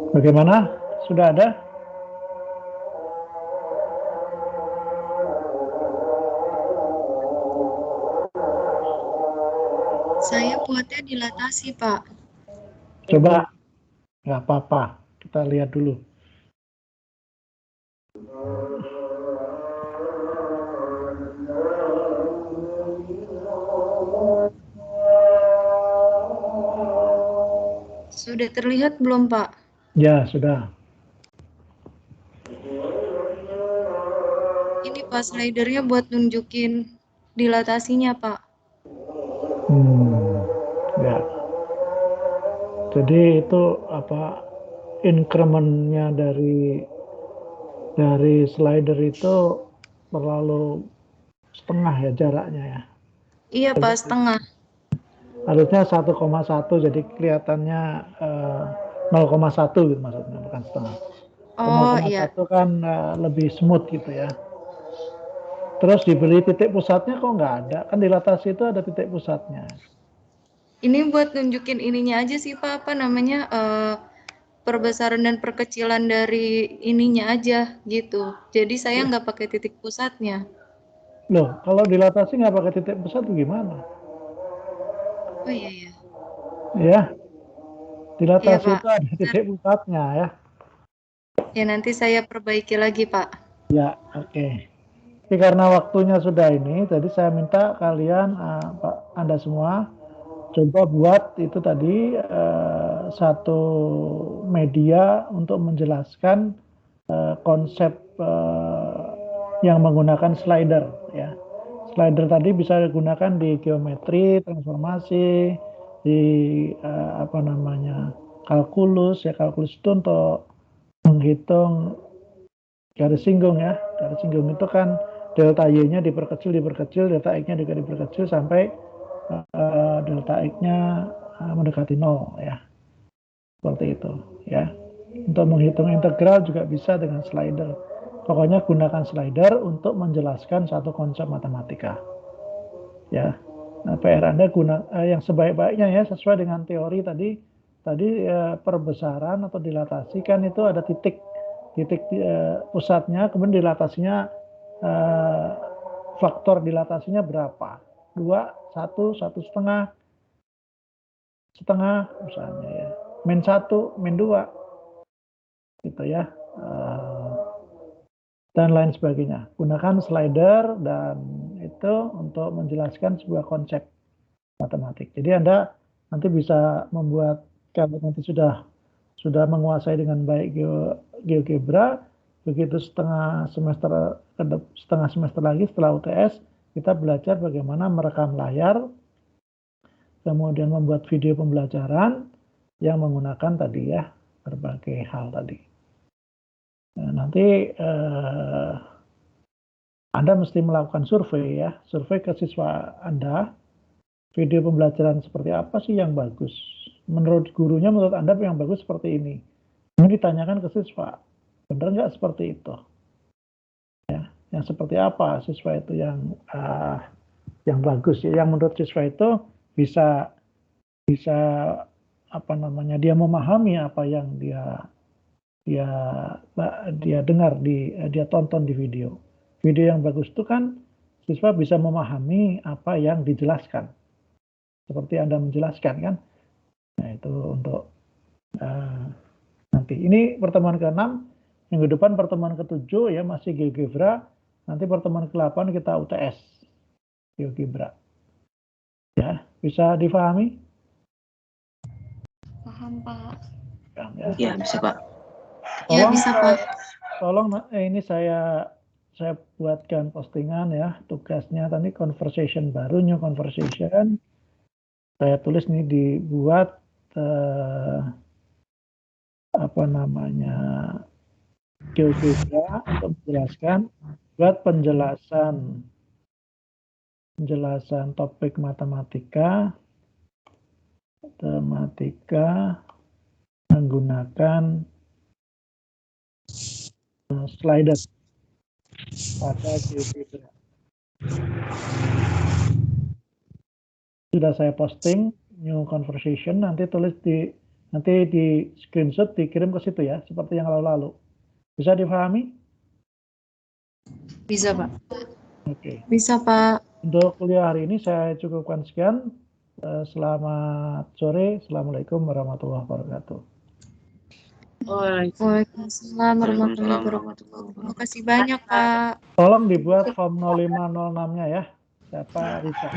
Bagaimana? Sudah ada? Saya buatnya dilatasi, Pak. Coba, nggak apa-apa. Kita lihat dulu. Sudah terlihat belum, Pak? Ya, sudah. Ini Pak slidernya buat nunjukin dilatasinya, Pak. Ya. Jadi itu apa incrementnya dari slider itu terlalu setengah ya jaraknya ya. Iya, Pak, setengah. Harusnya 1,1 jadi kelihatannya 0,1 gitu maksudnya, bukan setengah. Oh, iya. 0,1 kan lebih smooth gitu ya. Terus diberi titik pusatnya kok nggak ada? Kan dilatasi itu ada titik pusatnya. Ini buat nunjukin ininya aja sih, Pak, apa namanya, perbesaran dan perkecilan dari ininya aja gitu. Jadi saya nggak pakai titik pusatnya. Loh, kalau dilatasi nggak pakai titik pusat gimana? Oh iya ya. Ya, Iya, dilatasi Pak. itu ada titik pusatnya ya. Ya nanti saya perbaiki lagi, Pak. Ya, oke. Tapi karena waktunya sudah ini, jadi saya minta kalian, Anda semua, coba buat itu tadi satu media untuk menjelaskan konsep yang menggunakan slider ya. Slider tadi bisa digunakan di geometri, transformasi, di apa namanya kalkulus ya. Kalkulus itu untuk menghitung garis singgung ya. Garis singgung itu kan delta y-nya diperkecil, delta x-nya juga diperkecil sampai delta x-nya mendekati 0 ya. Seperti itu ya. Untuk menghitung integral juga bisa dengan slider. Pokoknya gunakan slider untuk menjelaskan satu konsep matematika. Ya. Nah, PR Anda yang sebaik-baiknya ya sesuai dengan teori tadi perbesaran atau dilatasi kan itu ada titik pusatnya, kemudian dilatasinya faktor dilatasinya berapa? 2, 1, 1,5, setengah misalnya ya. Min 1, min 2 gitu ya. Dan lain sebagainya. Gunakan slider dan itu untuk menjelaskan sebuah konsep matematik. Jadi Anda nanti bisa membuat, kalau nanti sudah menguasai dengan baik GeoGebra, begitu setengah semester lagi setelah UTS, kita belajar bagaimana merekam layar, kemudian membuat video pembelajaran yang menggunakan tadi ya, berbagai hal tadi. Nah, nanti Anda mesti melakukan survei ya, survei ke siswa Anda, video pembelajaran seperti apa sih yang bagus. Menurut gurunya, menurut Anda yang bagus seperti ini. Ini ditanyakan ke siswa, benar nggak seperti itu? Ya, yang seperti apa siswa itu yang bagus ya, yang menurut siswa itu bisa apa namanya, dia memahami apa yang dia dengar dia tonton di video. Video yang bagus itu kan siswa bisa memahami apa yang dijelaskan. Seperti Anda menjelaskan kan. Nah, itu untuk nanti. Ini pertemuan ke-6, minggu depan pertemuan ke-7 ya masih GeoGebra. Nanti pertemuan ke-8 kita UTS GeoGebra. Ya, bisa difahami? Paham, Pak. Ya, bisa, Pak. Ya, bisa, Pak. Tolong ini saya buatkan postingan ya, tugasnya tadi conversation baru, new conversation. Saya tulis nih dibuat GeoGebra untuk menjelaskan buat penjelasan topik matematika menggunakan slider pada GeoGebra. Sudah saya posting new conversation, nanti di screenshot dikirim ke situ ya, seperti yang lalu-lalu. Bisa dipahami? Bisa, Pak. Oke. Bisa, Pak. Untuk kuliah hari ini saya cukupkan sekian. Selamat sore. Assalamualaikum warahmatullahi wabarakatuh. Waalaikumsalam warahmatullahi wabarakatuh. Terima kasih banyak, Pak. Tolong dibuat form 0506-nya ya. Siapa Risa?